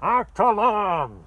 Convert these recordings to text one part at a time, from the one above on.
Act alarm!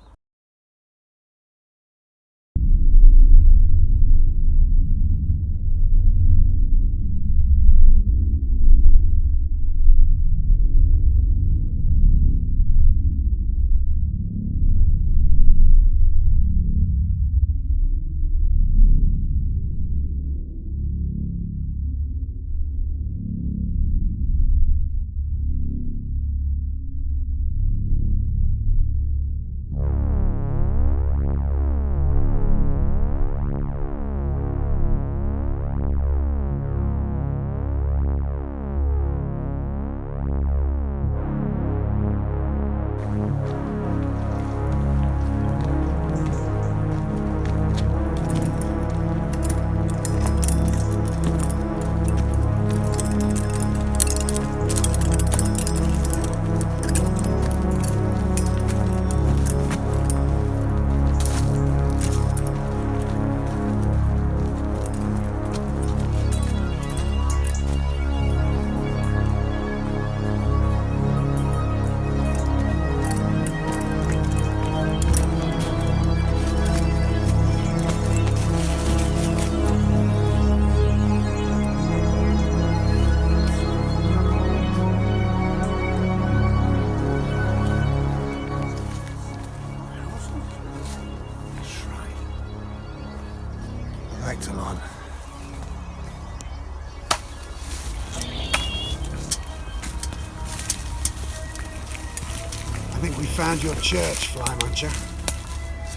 Found your church, Fly Muncher.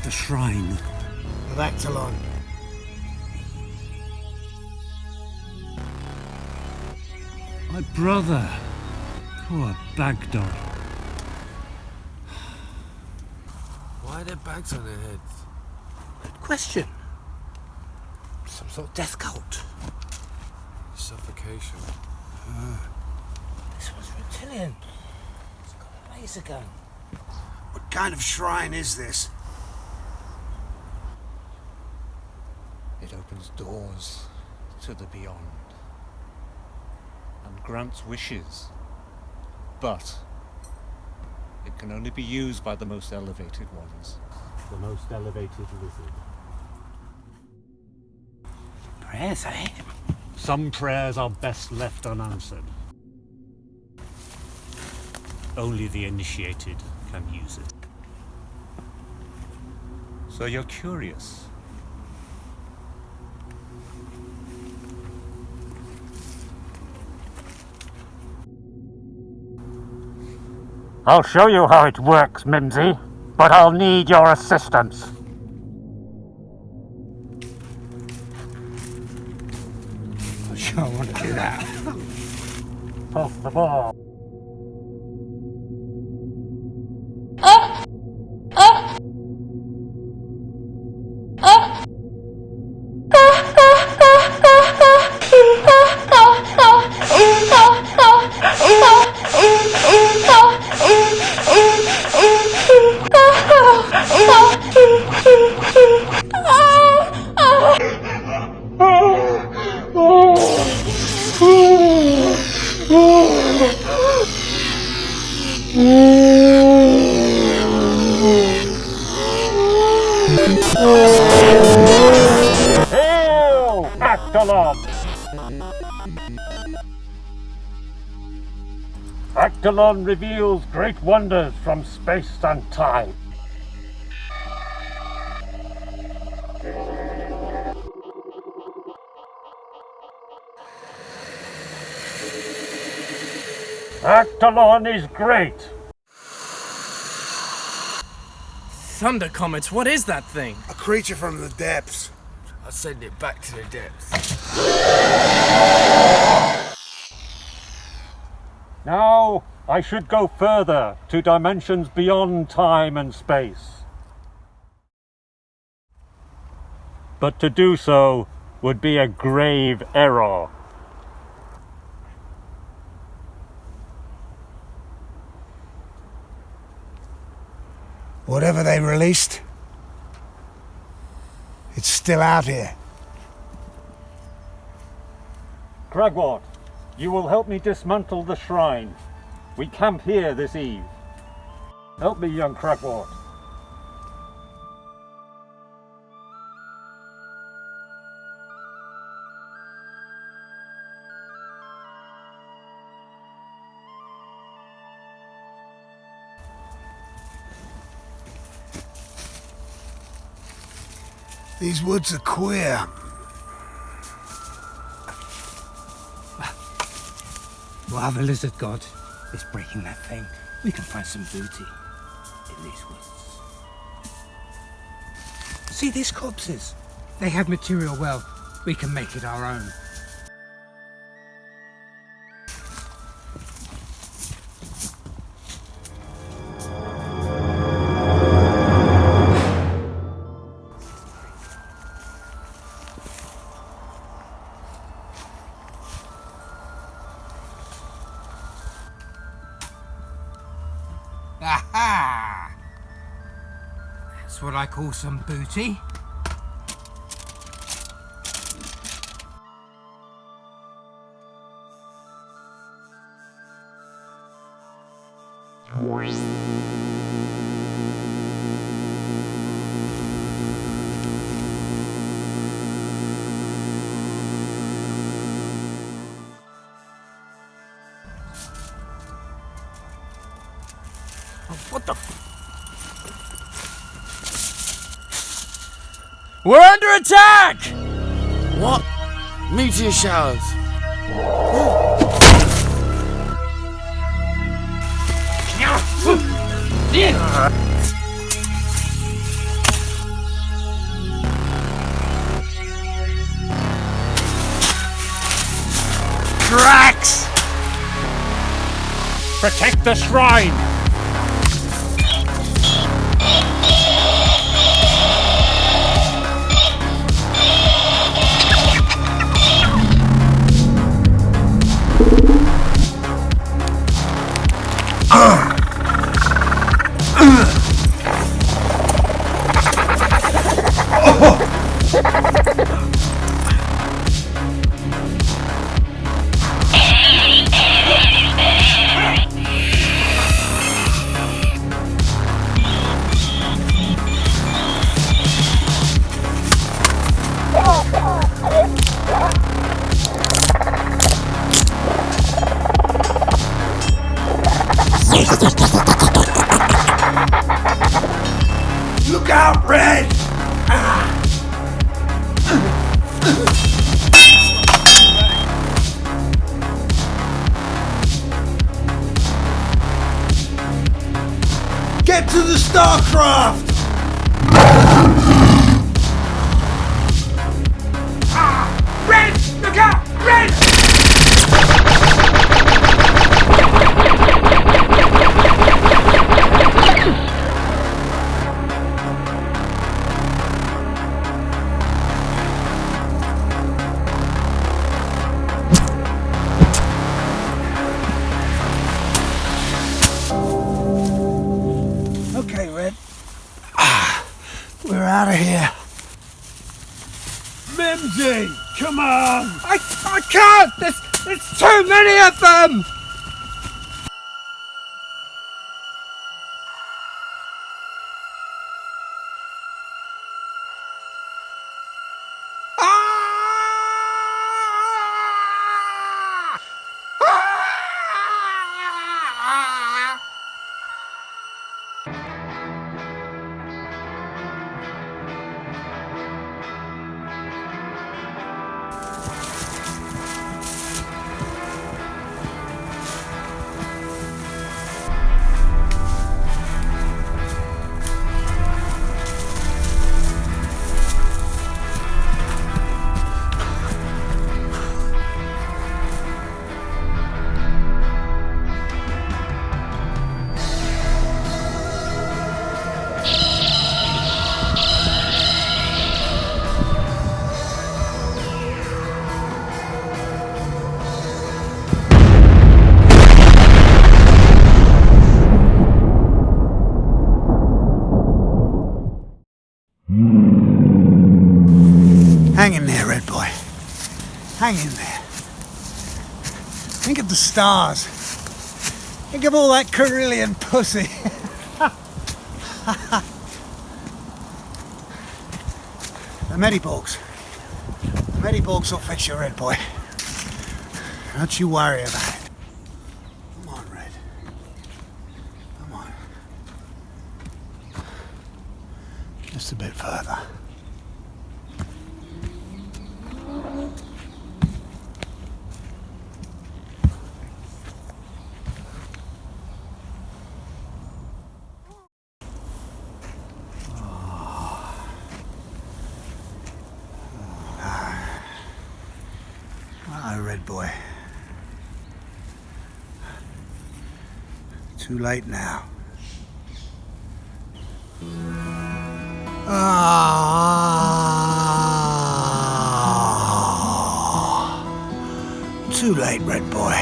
The shrine of Actalon. My brother. Poor Bagdad. Why are there bags on their heads? Good question. Some sort of death cult. Suffocation. This one's Reptilian. He's got a laser gun. What kind of shrine is this? It opens doors to the beyond and grants wishes, but it can only be used by the most elevated ones. The most elevated wizard. Prayers, eh? Some prayers are best left unanswered. Only the initiated can use it. So you're curious? I'll show you how it works, Mimsy, but I'll need your assistance. I sure want to do that. Toss the ball. Hail, Actalon! Actalon reveals great wonders from space and time. Actalon is great. Thunder comets, what is that thing? A creature from the depths. I'll send it back to the depths. Now, I should go further to dimensions beyond time and space. But to do so would be a grave error. Whatever they released, it's still out here. Cragwort, you will help me dismantle the shrine. We camp here this eve. Help me, young cragwort. These woods are queer. While the lizard god is breaking that thing, we can find some booty in these woods. See these corpses? They have material wealth. We can make it our own. Aha! That's what I call some booty. What the We're under attack! What? Meteor showers. Drax! Protect the shrine! Look out, Red! Get to the Starcraft! Red! Look out! Red! Okay, Red. We're out of here. Mimsy! Come on! I can't! There's too many of them! Hang in there, Red Boy. Hang in there. Think of the stars. Think of all that Carillion pussy. The Medibogs. The Medibogs will fix you, Red boy. Don't you worry about it. Come on, Red. Come on. Just a bit further. Hello, Red boy. Too late now. Too late, Red boy.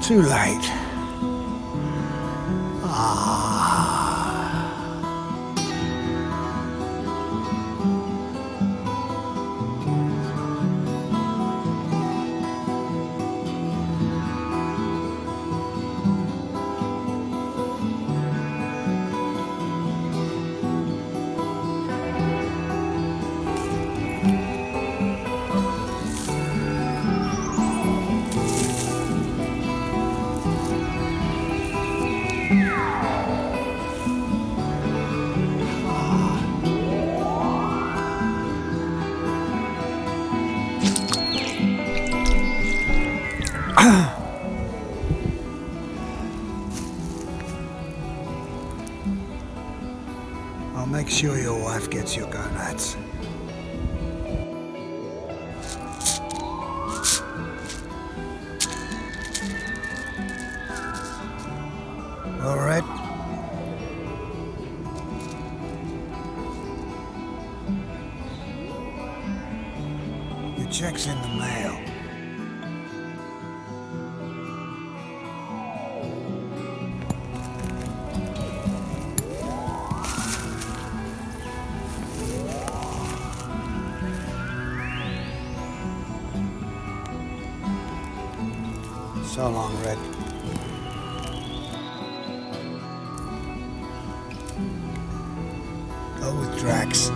Too late. I'll make sure your wife gets your gonads. All right. Your check's in the mail. So long, Red. Go with Drax.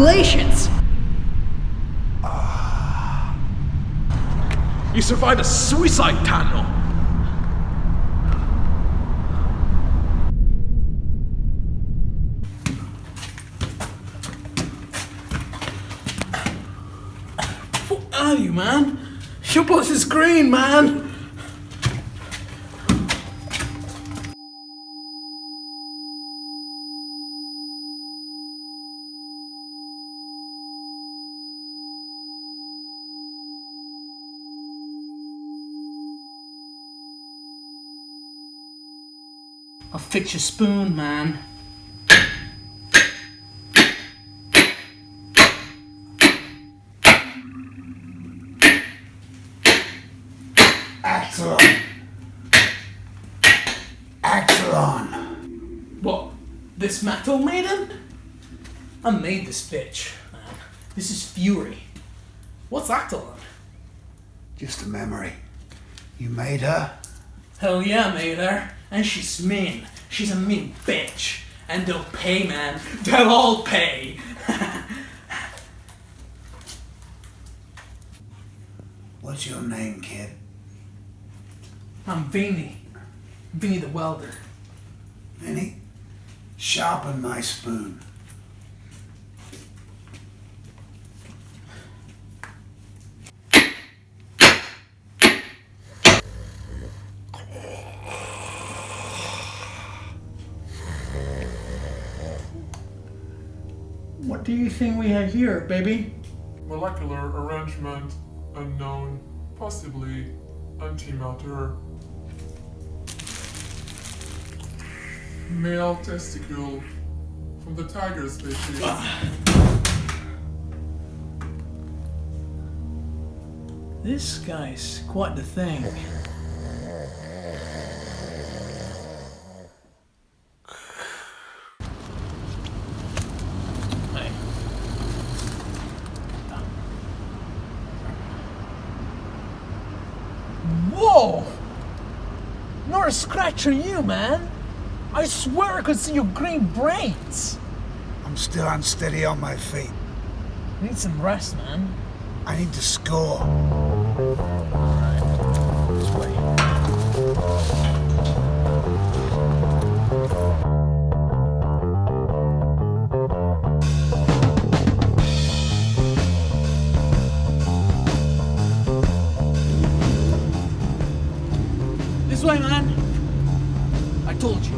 Congratulations! You survived a suicide tunnel! What are you, man? Your boss is green, man! I'll fix your spoon, man. Axelon. Axelon. What? This metal maiden? I made this bitch, man. This is Fury. What's Actalon? Just a memory. You made her? Hell yeah, I made her. And she's mean. She's a mean bitch. And they'll pay, man. They'll all pay. What's your name, kid? I'm Vinny. Vinny the welder. Vinny? Sharpen my spoon. What do you think we have here, baby? Molecular arrangement unknown, possibly antimatter. Male testicle from the tiger species. This guy's quite the thing. Whoa! Not a scratch on you, man. I swear I could see your green brains. I'm still unsteady on my feet. Need some rest, man. I need to score. This way. This way, man. I told you.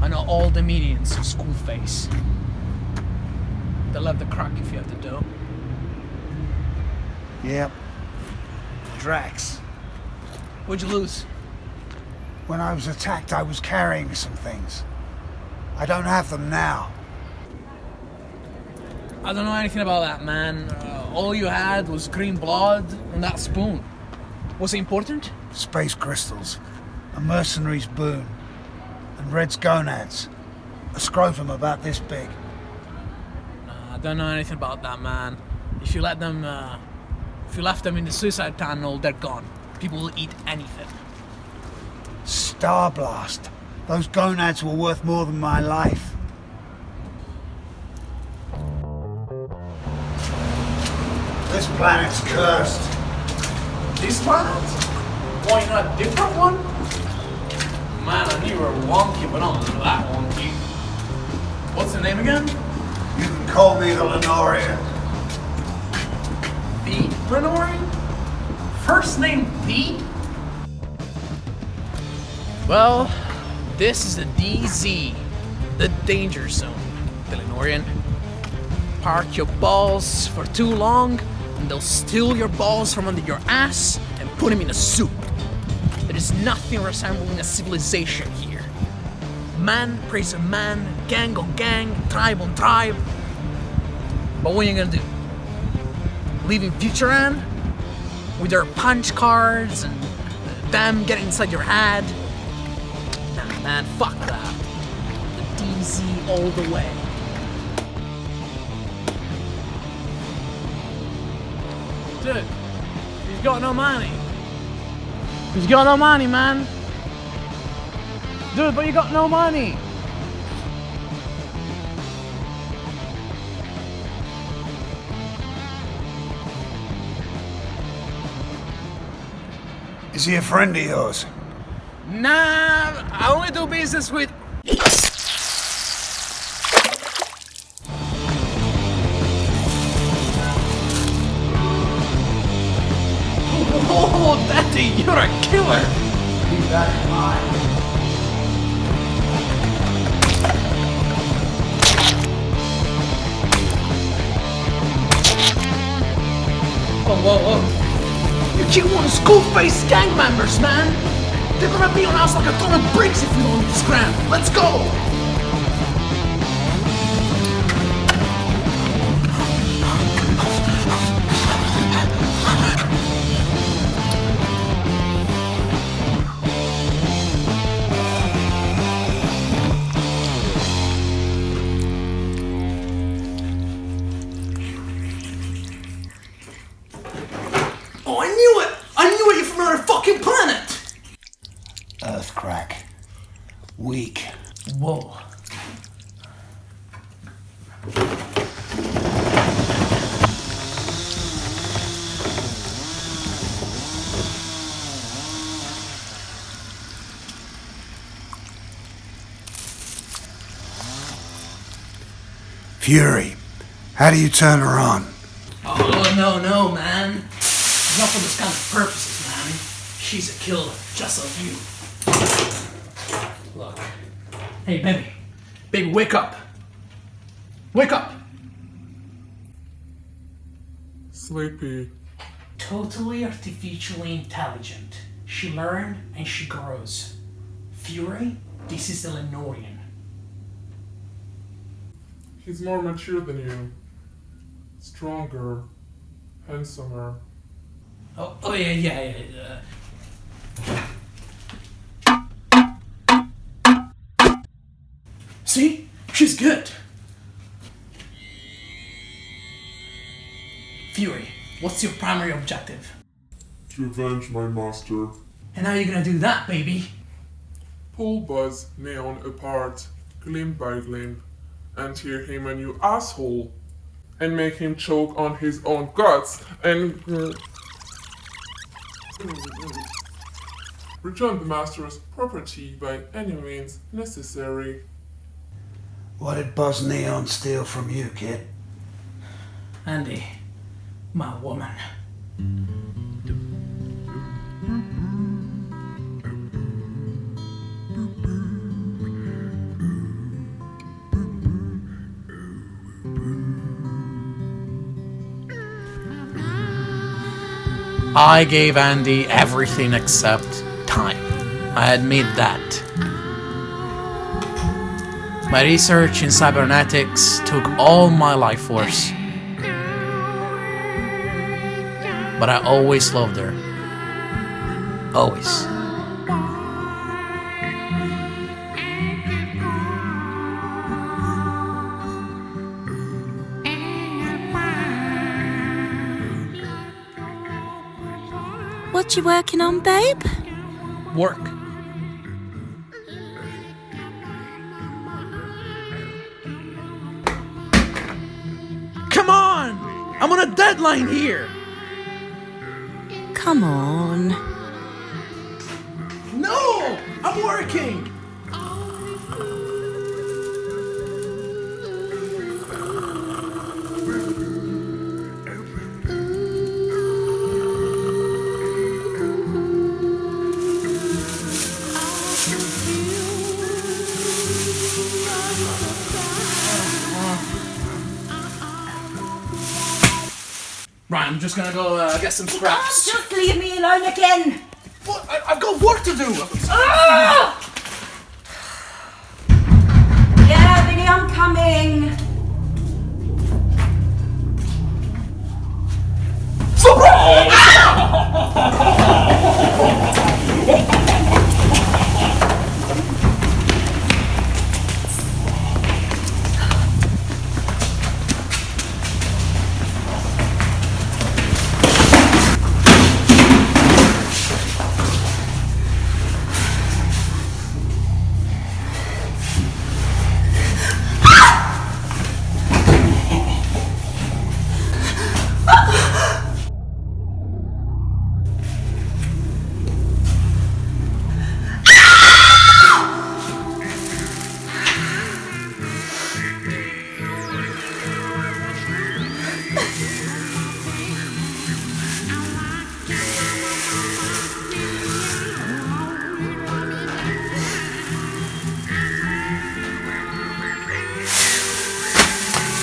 I know all the minions of School Face. They'll have the crack if you have the dough. Yep. Drax. What'd you lose? When I was attacked, I was carrying some things. I don't have them now. I don't know anything about that, man. All you had was green blood and that spoon. Was it important? Space crystals, a mercenary's boon, and Red's gonads. A scrotum about this big. I don't know anything about that, man. If you let them, if you left them in the suicide tunnel, they're gone. People will eat anything. Starblast. Those gonads were worth more than my life. This planet's cursed. This planet? Why not a different one? Man, I knew you were wonky, but not that wonky. What's the name again? You can call me the Lenorian. The Lenorian? First name The? Well, this is the DZ, the danger zone, the Lenorian. Park your balls for too long, and they'll steal your balls from under your ass and put them in a soup. There is nothing resembling a civilization here. Man prays on man, gang on gang, tribe on tribe. But what are you gonna do? Leave in Futuran? With their punch cards and them getting inside your head? Nah, man, fuck that. The DZ all the way. Dude, he's got no money. He's got no money, man. Dude, but you got no money. Is he a friend of yours? Nah, I only do business with... Oh, Daddy, you're a killer! Keep that in mind. Whoa. You kill one of school-faced gang members, man! They're gonna be on us like a ton of bricks if we don't hit this ground. Let's go! Weak. Whoa. Fury, how do you turn her on? Oh, no, man. Not for this kind of purposes, man. She's a killer, just like you. Look. Hey, baby. Baby, wake up. Wake up. Sleepy. Totally artificially intelligent. She learns and she grows. Fury, this is the Lenorian. He's more mature than you. Stronger. Handsomer. Oh yeah. See? She's good. Fury, what's your primary objective? To avenge my master. And how are you gonna do that, baby? Pull Buzz Neon apart, glimp by glimp, and tear him a new asshole. And make him choke on his own guts and... return the master's property by any means necessary. What did Buzz Neon steal from you, kid? Andy, my woman. I gave Andy everything except time. I admit that. My research in cybernetics took all my life force. But I always loved her. Always. What you working on, babe? Work. Come on! I'm on a deadline here! Come on. No! I'm working! Right, I'm just gonna go get some scraps. Just leave me alone again! What? I've got work to do! Ah! Yeah, Vinny, I'm coming!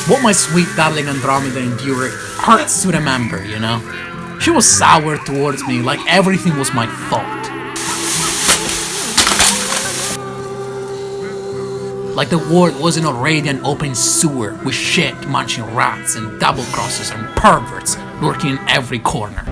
What my sweet darling Andromeda endured hurts to remember, you know? She was sour towards me, like everything was my fault. Like the world wasn't already an open sewer with shit-munching rats and double-crosses and perverts lurking in every corner.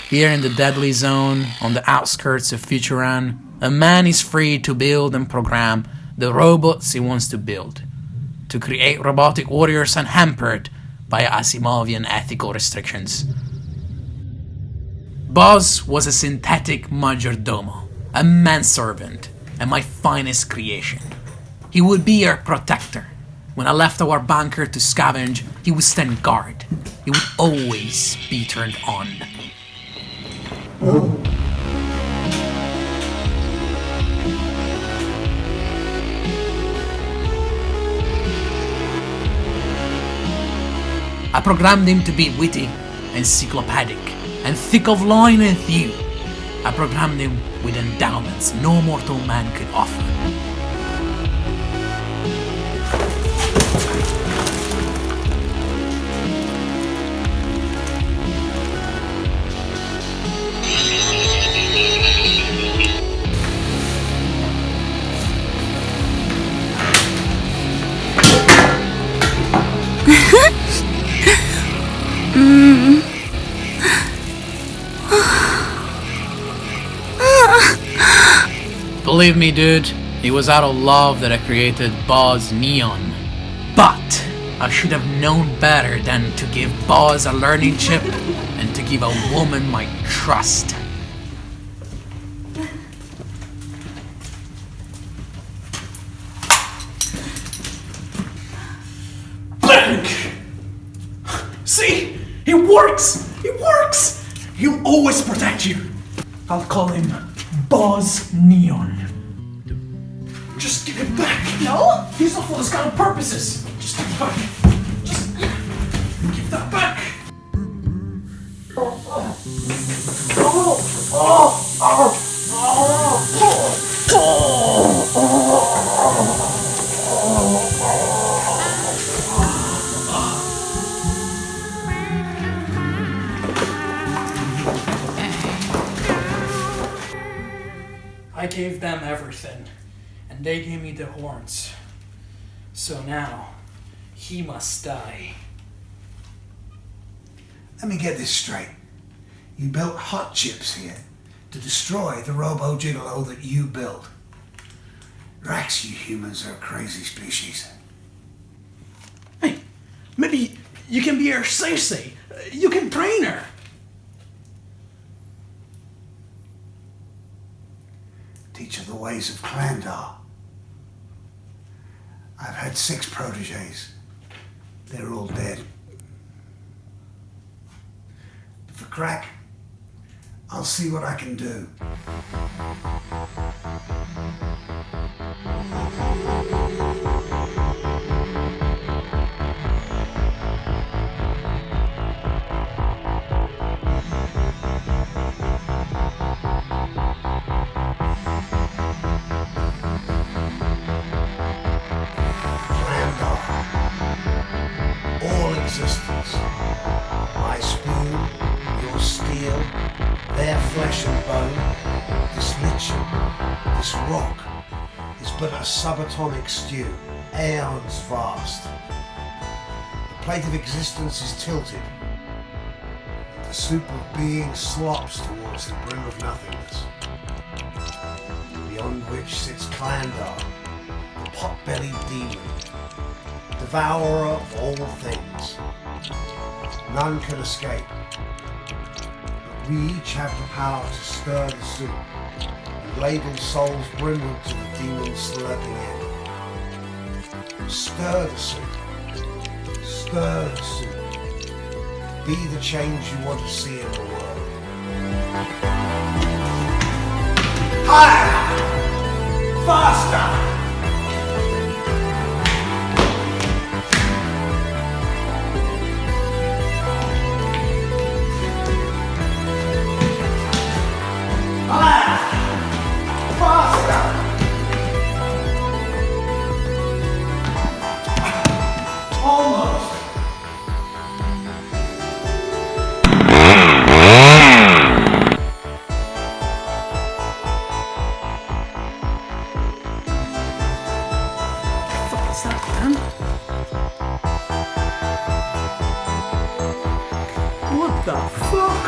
Here in the deadly zone, on the outskirts of Futuran, a man is free to build and program the robots he wants to build, to create robotic warriors unhampered by Asimovian ethical restrictions. Boz was a synthetic majordomo, a manservant, and my finest creation. He would be our protector. When I left our bunker to scavenge, he would stand guard. He would always be turned on. I programmed him to be witty, encyclopedic, and thick of line and thew. I programmed him with endowments no mortal man could offer. Believe me, dude, it was out of love that I created Boz Neon. But I should have known better than to give Boz a learning chip and to give a woman my trust. Blank! See? It works! It works! He'll always protect you. I'll call him Boz Neon. Just give it back. No? He's not for those kind of purposes. Just give it back. Just give that back. I gave them everything, and they gave me the horns. So now, he must die. Let me get this straight. You built hot chips here to destroy the robo-gigolo that you built. Rax, you humans are a crazy species. Hey, maybe you can be her sensei. You can train her. Teach her the ways of Klandar. I've had 6 proteges. They're all dead. For crack, I'll see what I can do. Existence. My spoon, your steel, their flesh and bone, this lichen, this rock, subatomic stew, aeons vast. The plate of existence is tilted. The soup of being slops towards the brim of nothingness, beyond which sits Clandar, the pot-bellied demon, devourer of all things. None can escape, but we each have the power to stir the soup and ladle souls brimward to the demon's slurping end. Stir the soup. Stir the soup. Be the change you want to see in the world. Higher! Faster! What the fuck?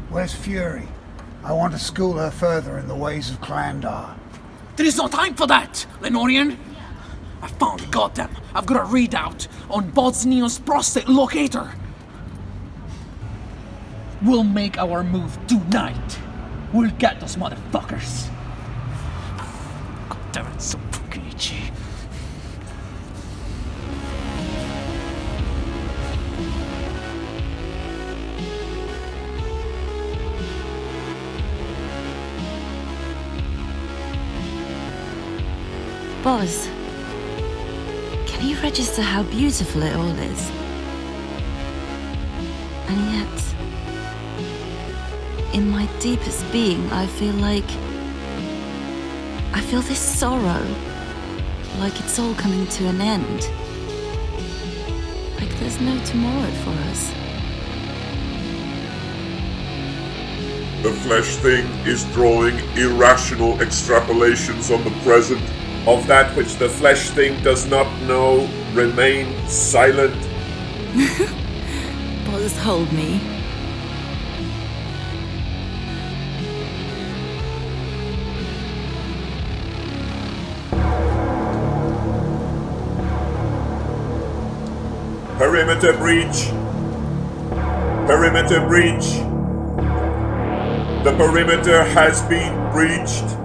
Where's Fury? I want to school her further in the ways of Clandar. There is no time for that, Lenorian. I found goddamn. I've got a readout on Bosnian's prostate locator. We'll make our move tonight. We'll get those motherfuckers. God damn it, so fucking itchy. Boz, can you register how beautiful it all is? And yet, in my deepest being, I feel this sorrow, like it's all coming to an end. Like there's no tomorrow for us. The flesh thing is drawing irrational extrapolations on the present. Of that which the flesh thing does not know, remain silent. Boz, hold me. Perimeter breach. Perimeter breach. The perimeter has been breached.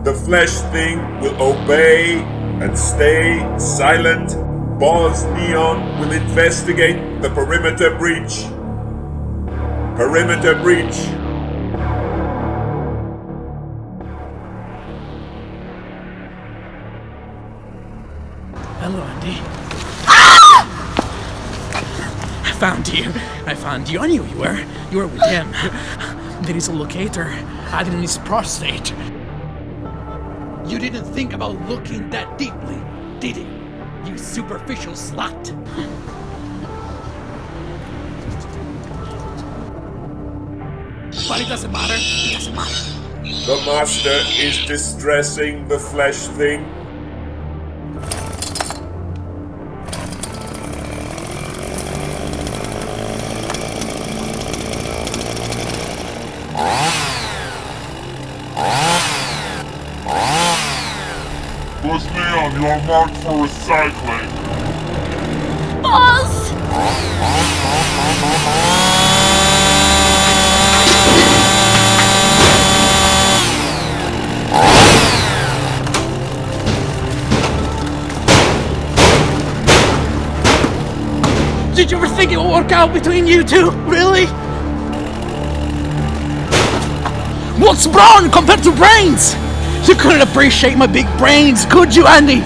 The flesh thing will obey and stay silent. Boz Neon will investigate the perimeter breach. Perimeter breach. Hello, Andy. I found you. I knew you were. You were with him. There is a locator hiding in his prostate. You didn't think about looking that deeply, did you? You superficial slut. But it doesn't matter. It doesn't matter. The master is distressing the flesh thing. Leon, you are marked for recycling. Boz! Did you ever think it would work out between you two? Really? What's brawn compared to brains? You couldn't appreciate my big brains, could you, Andy?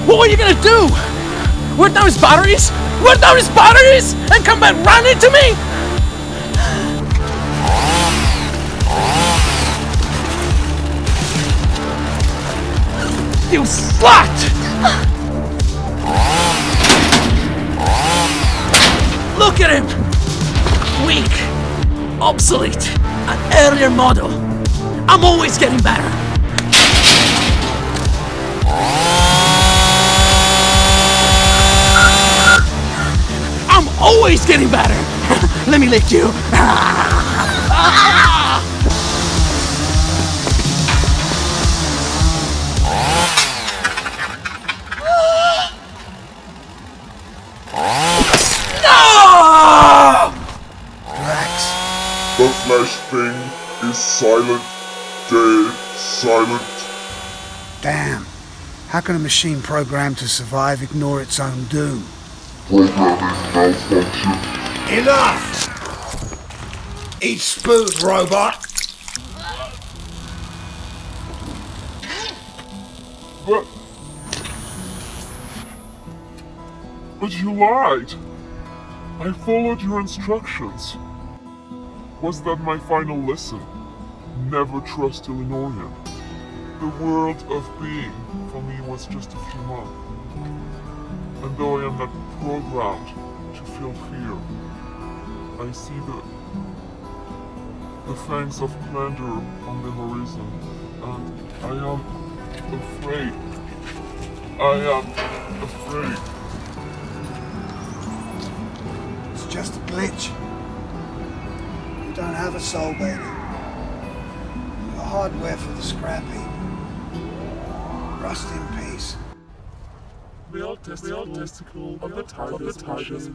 What were you gonna do? Where'd down his batteries? Where'd down his batteries? And come back running to me? You slut! Look at him! Weak, obsolete, an earlier model. I'm always getting better. I'm always getting better. Let me lick you. The flesh thing is silent, dead, silent. Damn. How can a machine programmed to survive ignore its own doom? Programming malfunction. Enough! Eat spoon, robot! But you lied. I followed your instructions. Was that my final lesson? Never trust a Lenorian. The world of being for me was just a few months. And though I am not programmed to feel fear, I see the fangs of plunder on the horizon, and I am afraid. I am afraid. It's just a glitch. You don't have a soul, baby. You're hardware for the scrap heap. Rust in peace. Male testicle of the tiger species.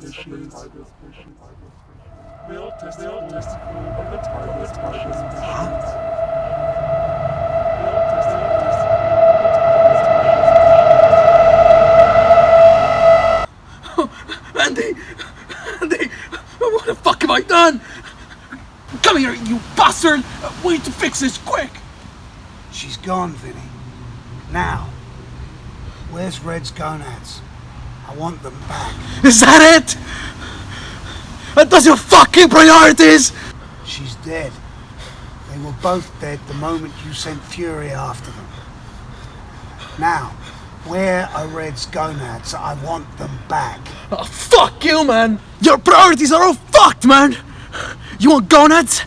Male testicle of the tiger species. Andy! What the fuck have I done? Come here, you bastard! We need to fix this quick! She's gone, Vinny. Now, where's Red's gonads? I want them back. Is that it? That does your fucking priorities! She's dead. They were both dead the moment you sent Fury after them. Now, where are Red's gonads? I want them back. Oh, fuck you, man! Your priorities are all fucked, man! You want gonads?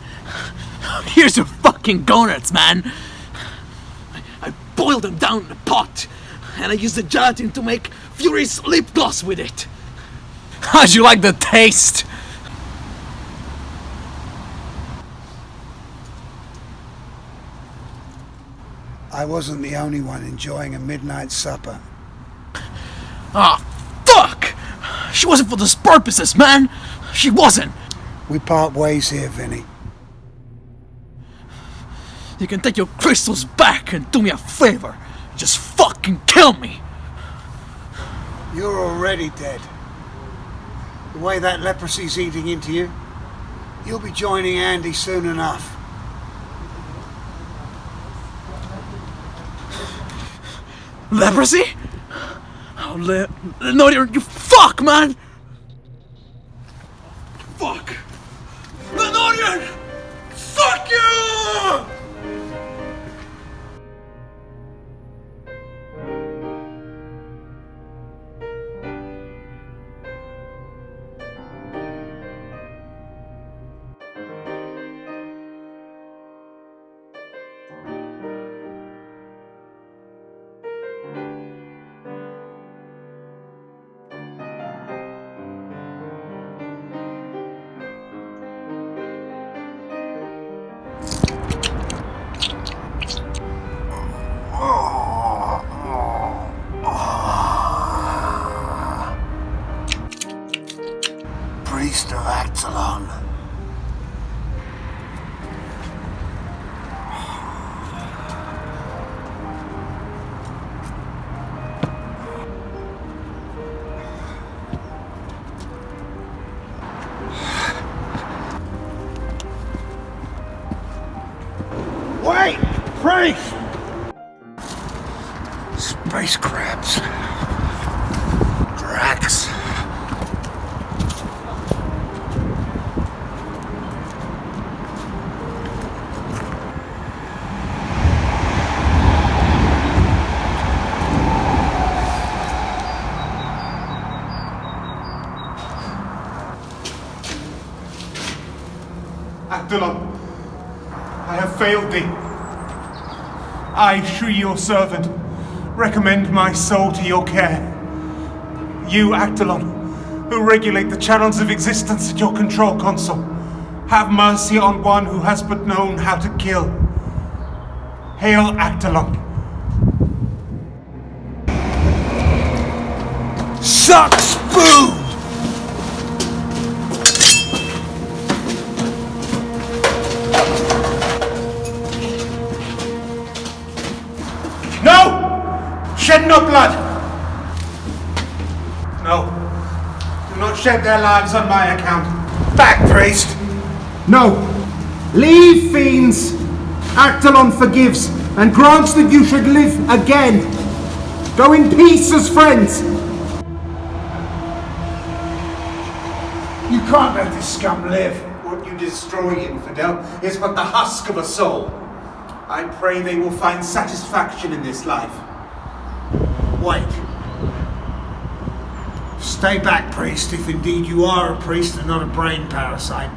Here's your fucking gonads, man! I boiled them down in a pot, and I used the gelatin to make Fury's lip gloss with it. How'd you like the taste? I wasn't the only one enjoying a midnight supper. Ah, fuck! She wasn't for those purposes, man! She wasn't! We part ways here, Vinny. You can take your crystals back and do me a favor. Just fucking kill me! You're already dead. The way that leprosy's eating into you, you'll be joining Andy soon enough. Leprosy? Oh, no, you fuck, man! Fuck! Lenorian! Fuck you! Priest of Actalon. Wait! Priest! Space crabs. Drax. Actalon, I have failed thee. I, Shri, your servant, recommend my soul to your care. You, Actalon, who regulate the channels of existence at your control console, have mercy on one who has but known how to kill. Hail, Actalon. Suck spoon! No! Shed no blood! No. Do not shed their lives on my account. Back, priest! No. Leave, fiends! Actalon forgives and grants that you should live again. Go in peace as friends. You can't let this scum live. What you destroy, infidel, is but the husk of a soul. I pray they will find satisfaction in this life. Wait. Stay back, priest, if indeed you are a priest and not a brain parasite.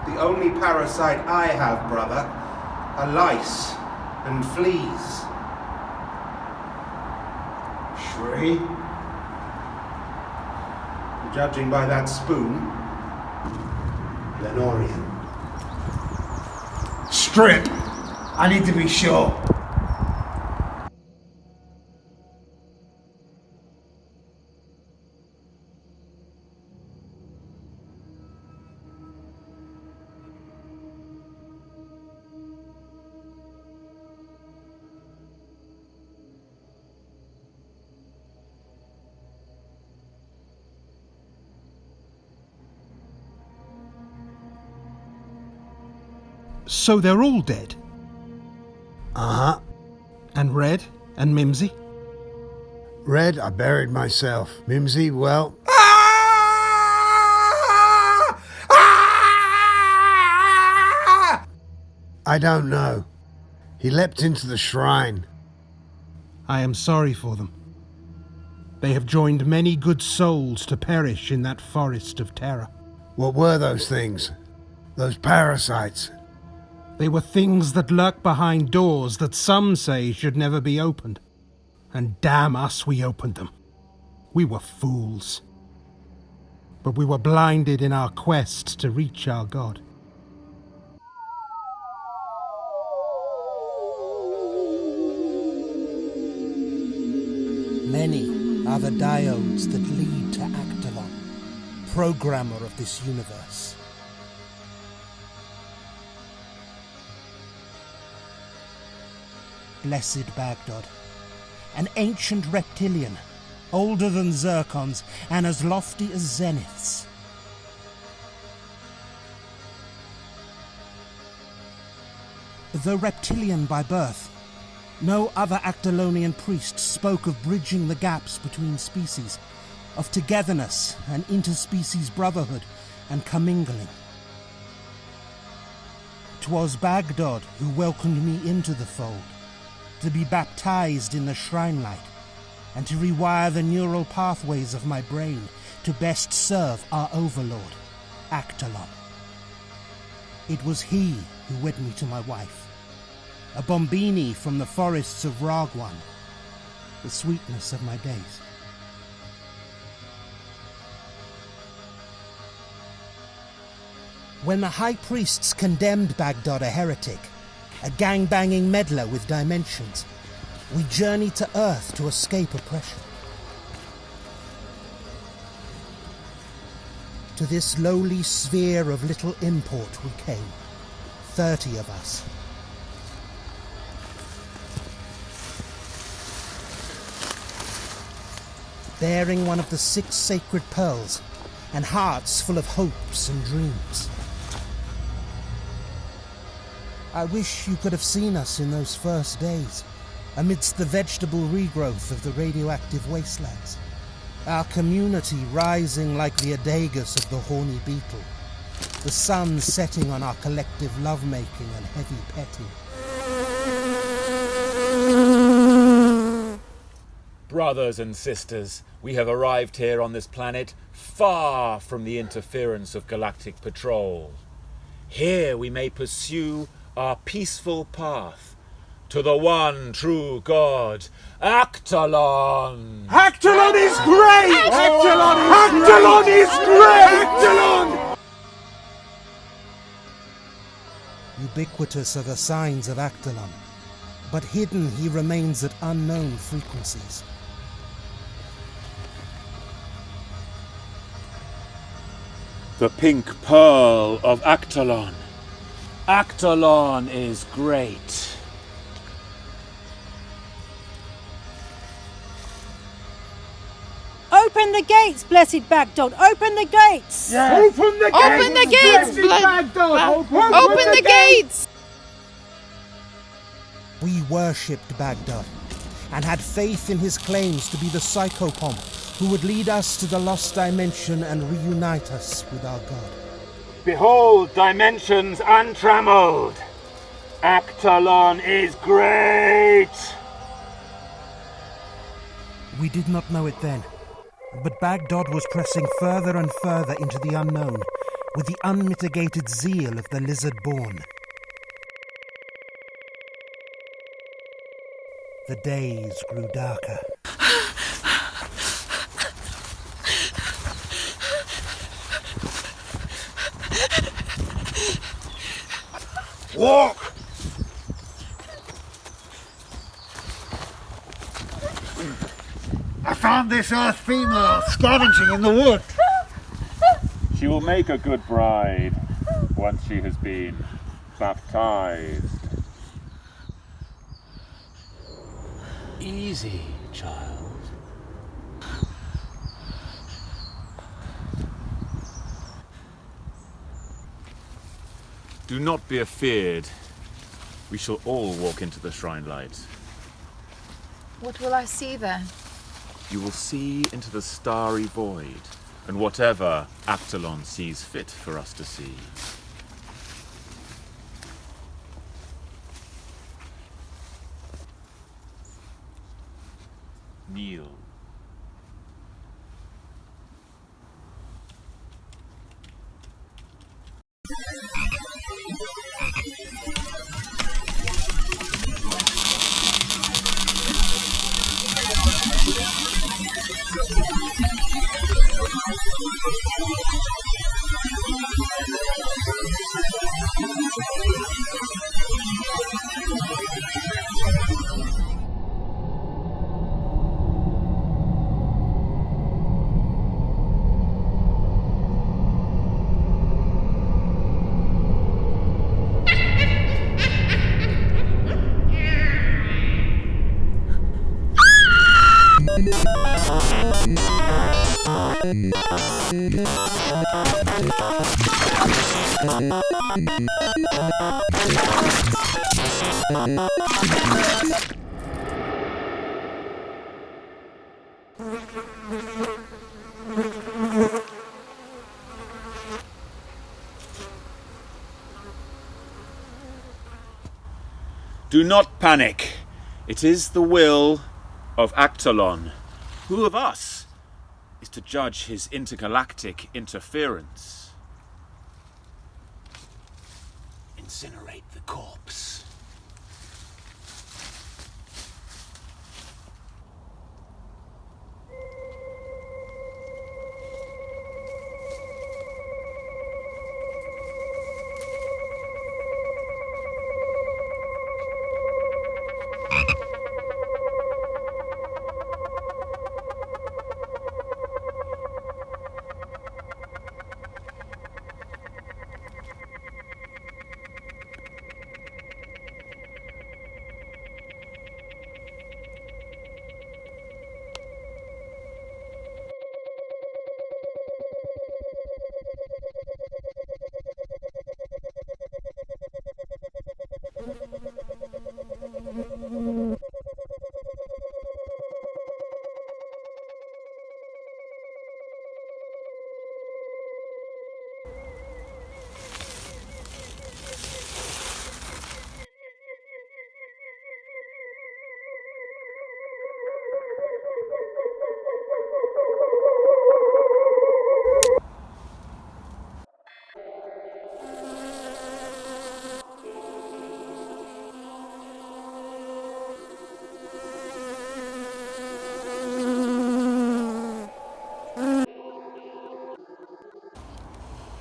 The only parasite I have, brother, are lice and fleas. Shri? Judging by that spoon, Lenorian. Strip! I need to be sure. So they're all dead? Uh-huh. And Red and Mimsy? Red, I buried myself. Mimsy, well... I don't know. He leapt into the shrine. I am sorry for them. They have joined many good souls to perish in that forest of terror. What were those things? Those parasites? They were things that lurk behind doors that some say should never be opened. And damn us, we opened them. We were fools. But we were blinded in our quest to reach our God. Many are the diodes that lead to Actalon, programmer of this universe. Blessed Baghdad, an ancient reptilian, older than zircons and as lofty as zeniths. Though reptilian by birth, no other Actalonian priest spoke of bridging the gaps between species, of togetherness and interspecies brotherhood and commingling. 'Twas Baghdad who welcomed me into the fold, to be baptized in the shrine light, and to rewire the neural pathways of my brain to best serve our overlord, Actalon. It was he who wed me to my wife, a Bombini from the forests of Ragwan, the sweetness of my days. When the high priests condemned Baghdad a heretic, a gang-banging meddler with dimensions, we journeyed to Earth to escape oppression. To this lowly sphere of little import we came, 30 of us. Bearing one of the 6 sacred pearls, and hearts full of hopes and dreams. I wish you could have seen us in those first days, amidst the vegetable regrowth of the radioactive wastelands. Our community rising like the Adagas of the horny beetle, the sun setting on our collective lovemaking and heavy petting. Brothers and sisters, we have arrived here on this planet far from the interference of galactic patrol. Here we may pursue our peaceful path to the one true God, Actalon! Actalon is great! Actalon is great! Actalon! Ubiquitous are the signs of Actalon, but hidden he remains at unknown frequencies. The pink pearl of Actalon. Actalon is great. Open the gates, blessed Bagdod! Open the gates! Yes. Open the gates! Open the gates, Open the gates! We worshipped Bagdad, and had faith in his claims to be the psychopomp who would lead us to the lost dimension and reunite us with our God. Behold, dimensions untrammeled. Actalon is great. We did not know it then, but Bagdad was pressing further and further into the unknown with the unmitigated zeal of the lizard-born. The days grew darker. Walk! I found this Earth female scavenging in the wood. She will make a good bride once she has been baptized. Easy, child. Do not be afeared. We shall all walk into the shrine light. What will I see there? You will see into the starry void, and whatever Actalon sees fit for us to see. Kneel. Do not panic. It is the will of Actalon. Who of us is to judge his intergalactic interference? Incinerate the corpse.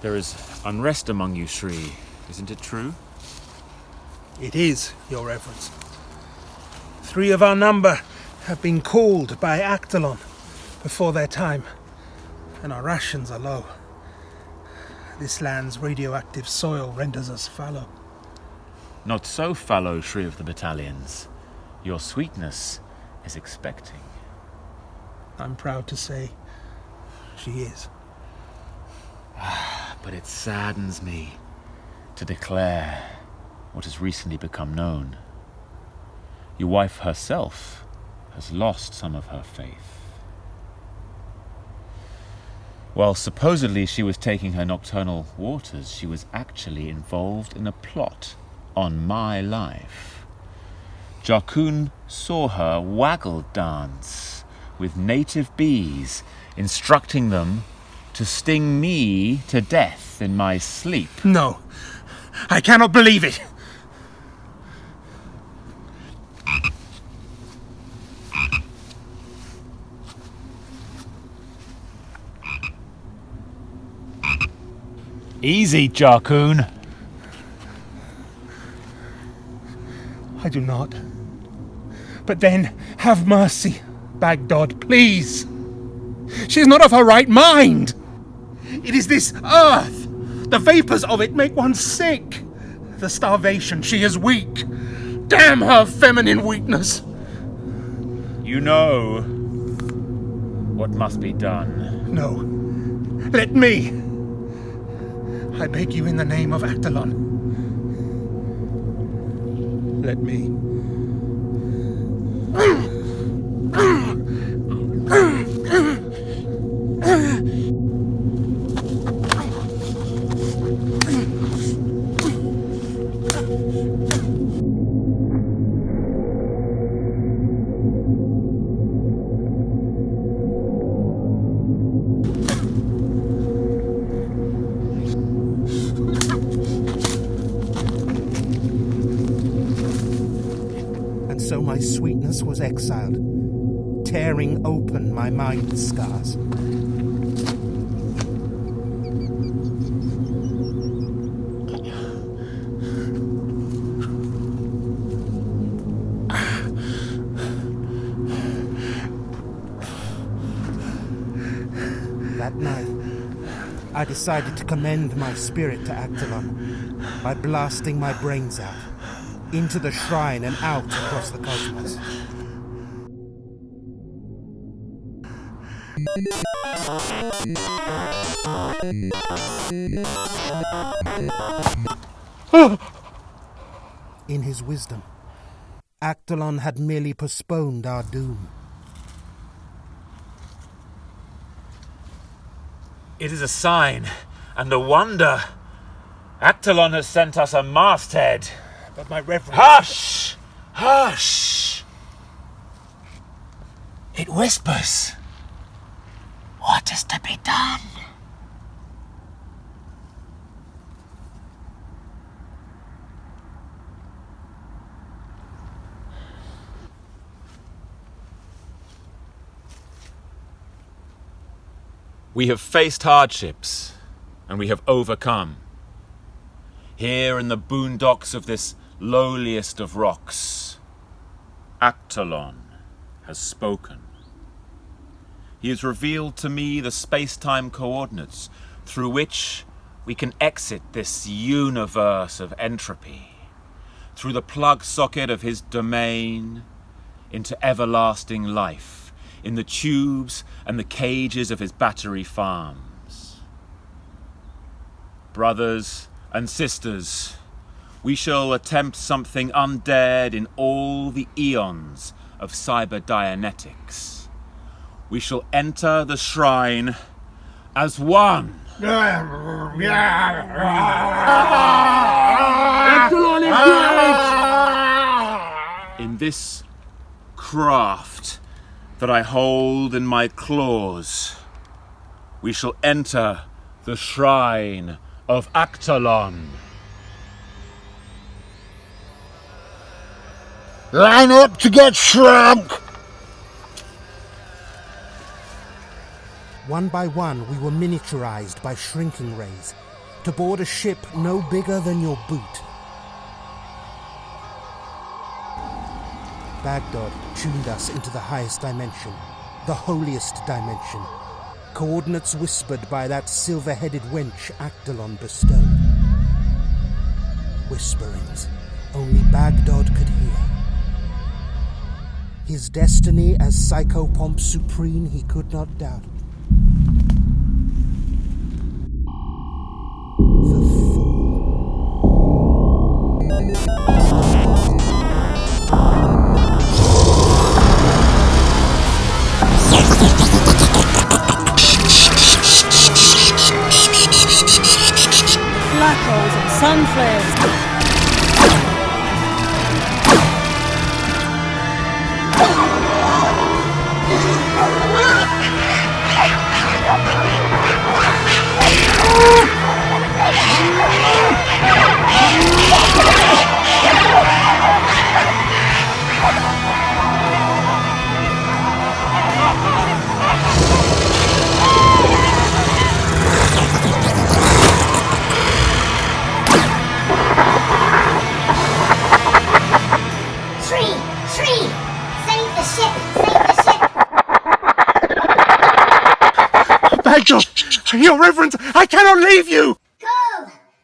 There is unrest among you, Shri. Isn't it true? It is, Your Reverence. 3 of our number have been called by Actalon before their time, and our rations are low. This land's radioactive soil renders us fallow. Not so fallow, Shri of the Battalions. Your sweetness is expecting. I'm proud to say she is. But it saddens me to declare what has recently become known. Your wife herself has lost some of her faith. While supposedly she was taking her nocturnal waters, she was actually involved in a plot on my life. Jarkun saw her waggle dance with native bees, instructing them to sting me to death in my sleep. No, I cannot believe it. Easy, Jarkun. I do not. But then, have mercy, Baghdad, please. She is not of her right mind. It is this earth. The vapors of it make one sick. The starvation, she is weak. Damn her feminine weakness. You know what must be done. No. Let me. I beg you in the name of Actalon. Let me. So my sweetness was exiled, tearing open my mind's scars. That night, I decided to commend my spirit to Actalon by blasting my brains out, into the shrine and out across the cosmos. In his wisdom, Actalon had merely postponed our doom. It is a sign and a wonder. Actalon has sent us a masthead. But my reverence... Hush! Hush! It whispers. What is to be done? We have faced hardships, and we have overcome. Here in the boondocks of this lowliest of rocks, Actalon has spoken. He has revealed to me the space-time coordinates through which we can exit this universe of entropy, through the plug socket of his domain into everlasting life, in the tubes and the cages of his battery farms. Brothers and sisters, we shall attempt something undared in all the eons of cyber-Dianetics. We shall enter the shrine as one. In this craft that I hold in my claws, we shall enter the shrine of Actalon. Line up to get shrunk! One by one, we were miniaturized by shrinking rays, to board a ship no bigger than your boot. Baghdad tuned us into the highest dimension, the holiest dimension, coordinates whispered by that silver-headed wench Actalon bestowed. Whisperings only Baghdad could hear. His destiny as Psychopomp Supreme he could not doubt. Black holes and sun flares. Your Reverence, I cannot leave you! Go!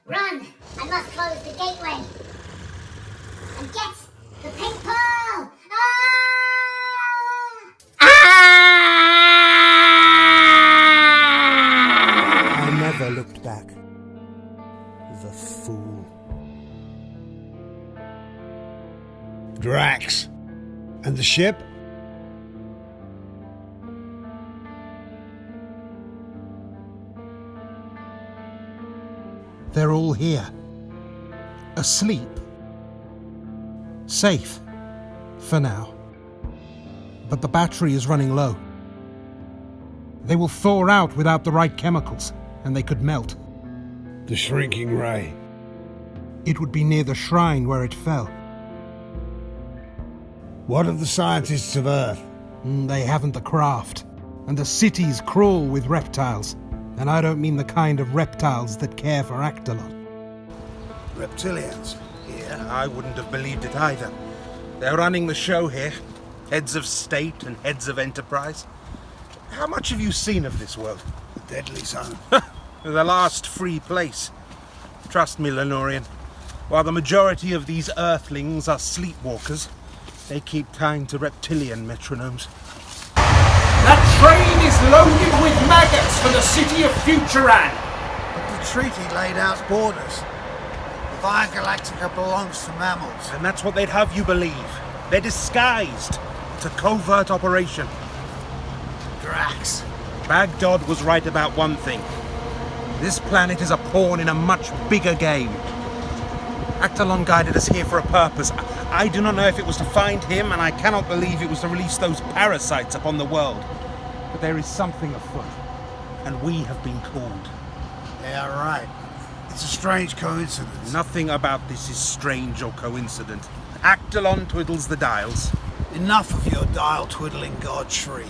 Run! I must close the gateway. And get the pink pearl! I never looked back. The fool. Drax. And the ship? They're all here. Asleep. Safe. For now. But the battery is running low. They will thaw out without the right chemicals, and they could melt. The shrinking ray. It would be near the shrine where it fell. What of the scientists of Earth? They haven't the craft. And the cities crawl with reptiles. And I don't mean the kind of reptiles that care for Actalon. Reptilians? Yeah, I wouldn't have believed it either. They're running the show here. Heads of state and heads of enterprise. How much have you seen of this world? The deadly zone. The last free place. Trust me, Lenorian. While the majority of these Earthlings are sleepwalkers, they keep time to reptilian metronomes. That train is loaded with maggots for the city of Futuran! But the treaty laid out borders. The Via Galactica belongs to mammals. And that's what they'd have you believe. They're disguised. It's a covert operation. Drax. Baghdad was right about one thing. This planet is a pawn in a much bigger game. Actalon guided us here for a purpose. I do not know if it was to find him, and I cannot believe it was to release those parasites upon the world. But there is something afoot, and we have been called. Yeah, right. It's a strange coincidence. Nothing about this is strange or coincident. Actalon twiddles the dials. Enough of your dial twiddling, Godfrey.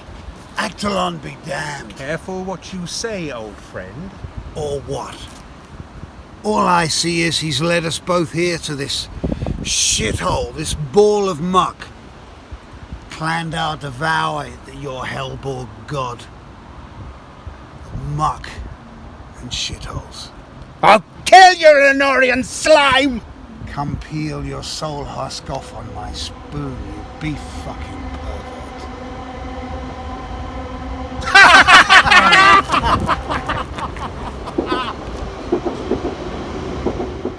Actalon be damned. Careful what you say, old friend. Or what? All I see is he's led us both here to this shithole, this ball of muck. Planned our devour your hellborn god. Muck and shitholes. I'll kill you, Lenorian slime! Come peel your soul husk off on my spoon, you beef fucking pervert.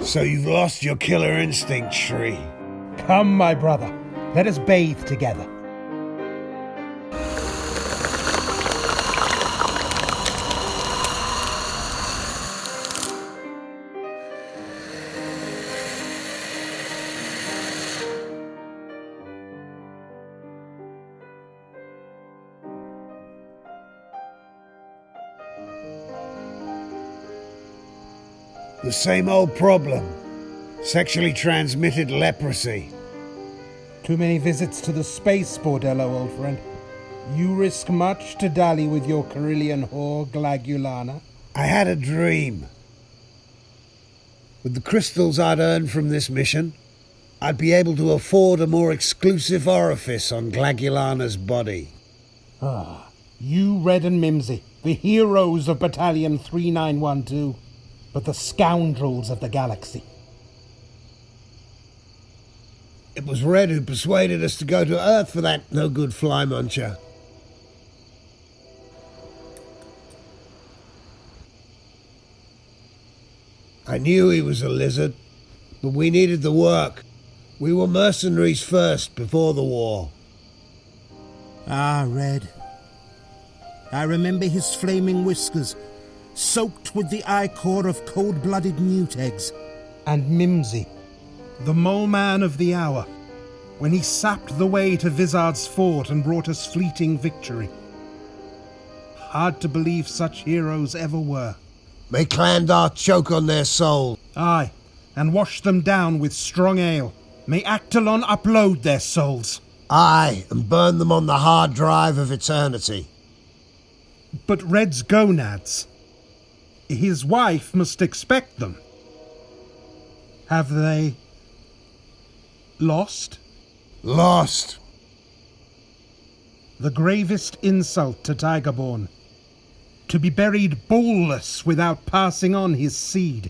So you've lost your killer instinct, Shri. Come, my brother. Let us bathe together. The same old problem. Sexually transmitted leprosy. Too many visits to the space bordello, old friend. You risk much to dally with your Carillion whore, Glagulana. I had a dream. With the crystals I'd earned from this mission, I'd be able to afford a more exclusive orifice on Glagulana's body. Ah, you, Red and Mimsy, the heroes of Battalion 3912, but the scoundrels of the galaxy. It was Red who persuaded us to go to Earth for that no-good fly muncher. I knew he was a lizard, but we needed the work. We were mercenaries first, before the war. Ah, Red. I remember his flaming whiskers, soaked with the ichor of cold-blooded newt eggs. And Mimsy, the mole man of the hour, when he sapped the way to Vizard's fort and brought us fleeting victory. Hard to believe such heroes ever were. May Clandar choke on their soul. Aye, and wash them down with strong ale. May Actalon upload their souls. Aye, and burn them on the hard drive of eternity. But Red's gonads. His wife must expect them. Have they... lost? Lost. The gravest insult to Tigerborn. To be buried ballless without passing on his seed.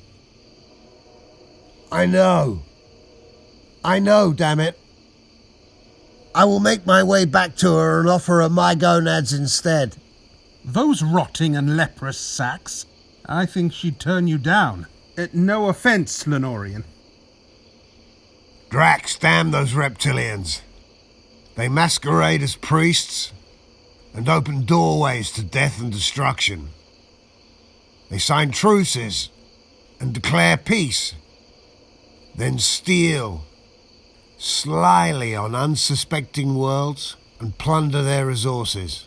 I know, damn it. I will make my way back to her and offer her my gonads instead. Those rotting and leprous sacks, I think she'd turn you down. No offence, Lenorian. Drax, damn those reptilians. They masquerade as priests and open doorways to death and destruction. They sign truces and declare peace, then steal slyly on unsuspecting worlds and plunder their resources.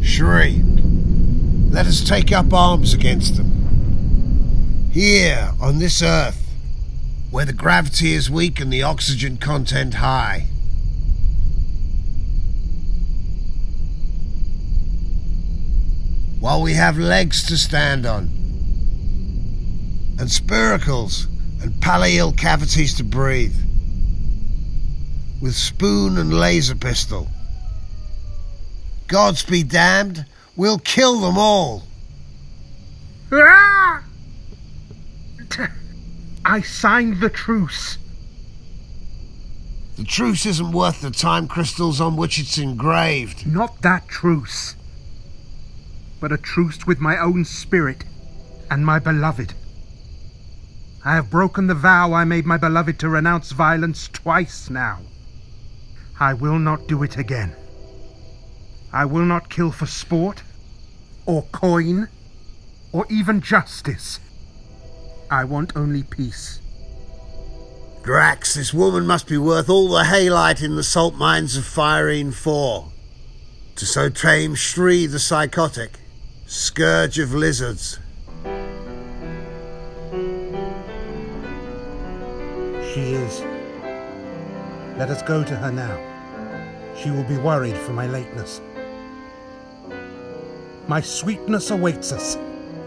Shri, let us take up arms against them. Here, on this Earth, where the gravity is weak and the oxygen content high. While we have legs to stand on, and spiracles and pallial cavities to breathe, with spoon and laser pistol. Gods be damned, we'll kill them all. I signed the truce. The truce isn't worth the time crystals on which it's engraved. Not that truce, but a truce with my own spirit and my beloved. I have broken the vow I made my beloved to renounce violence twice now. I will not do it again. I will not kill for sport, or coin, or even justice. I want only peace. Drax, this woman must be worth all the halite in the salt mines of Firene 4. To so tame Shri the psychotic, scourge of lizards. She is. Let us go to her now. She will be worried for my lateness. My sweetness awaits us.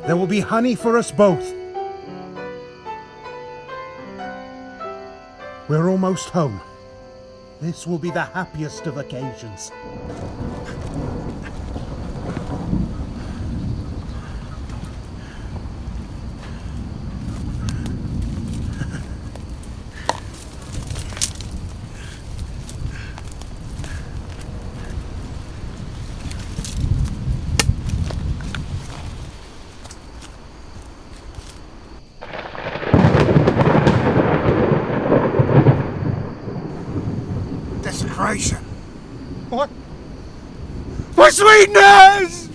There will be honey for us both. We're almost home. This will be the happiest of occasions. What? For sweetness!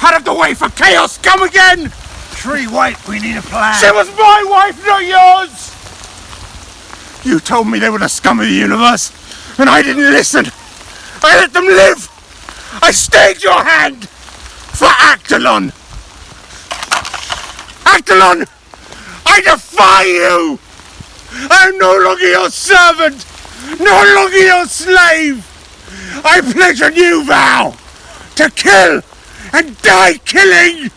Out of the way for chaos! Come again! Tree, wait, we need a plan. She was my wife, not yours! You told me they were the scum of the universe, and I didn't listen. I let them live! I stayed your hand for Actalon! Actalon! I defy you! I'm no longer your servant! No longer your slave! I pledge a new vow! To kill and die killing!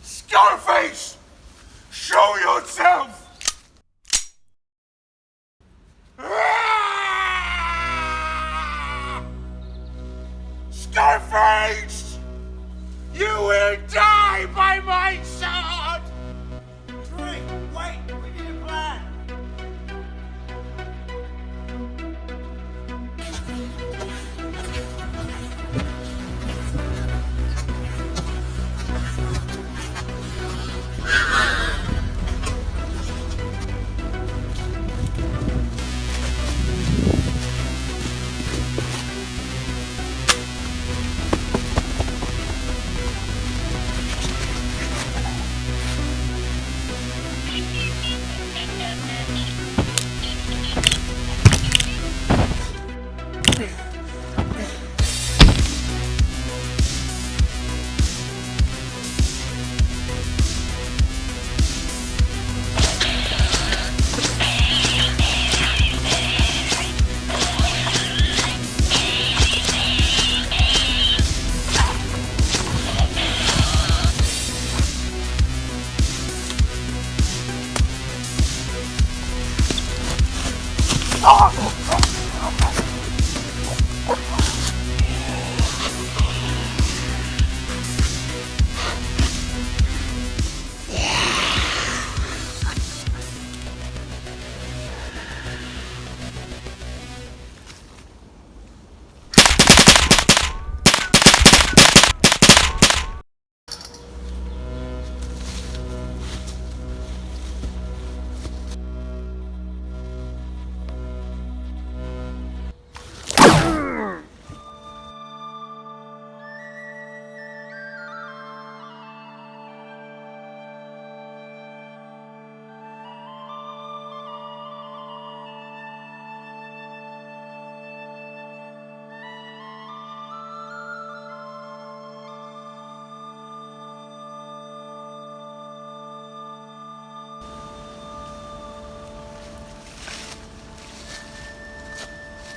Scarface! Show yourself! Scarface! You will die by my sword! Tree, wait, we need a plan.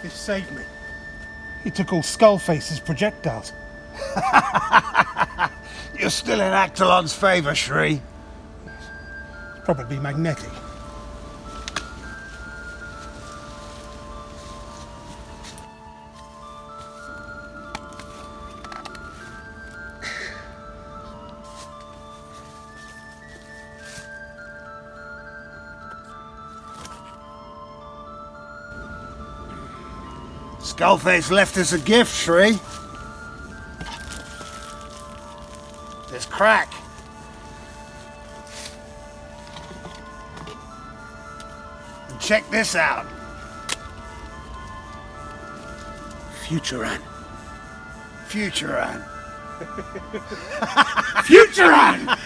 It saved me. He took all Skullface's projectiles. You're still in Actalon's favour, Shri. Probably magnetic. Skullface left us a gift, Shri. There's crack. Check this out. Futuran. Future Anne. Future Anne!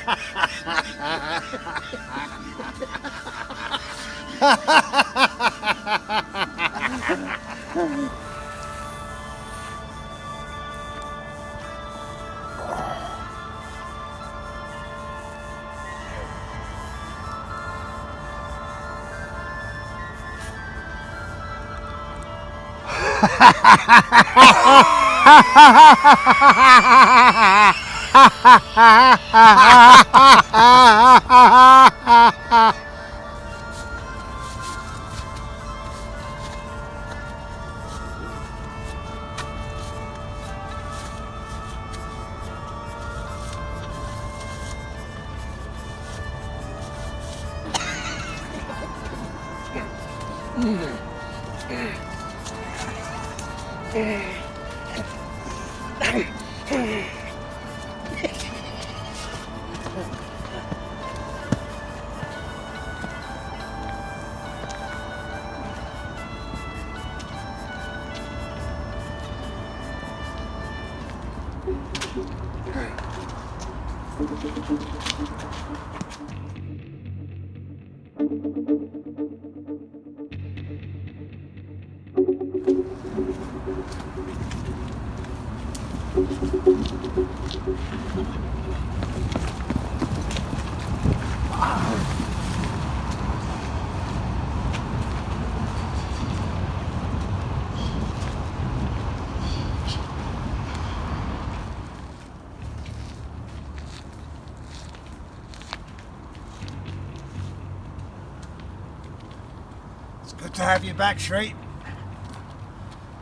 Good to have you back, Reid.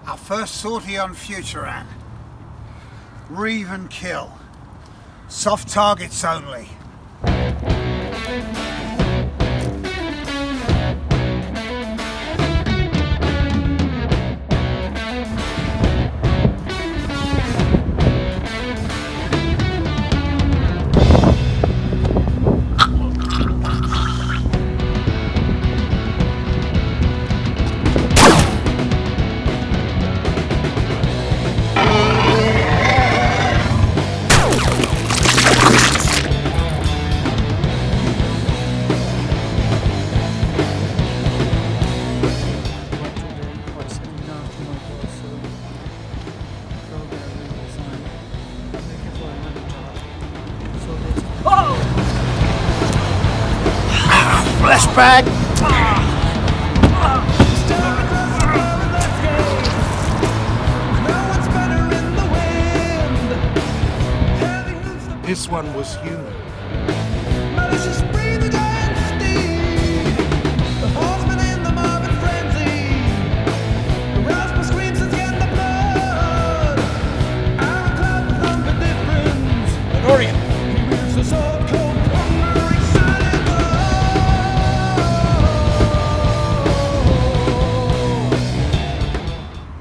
Our first sortie on Future Anne. Reave and kill. Soft targets only. Bag. This one was human. Lenorian.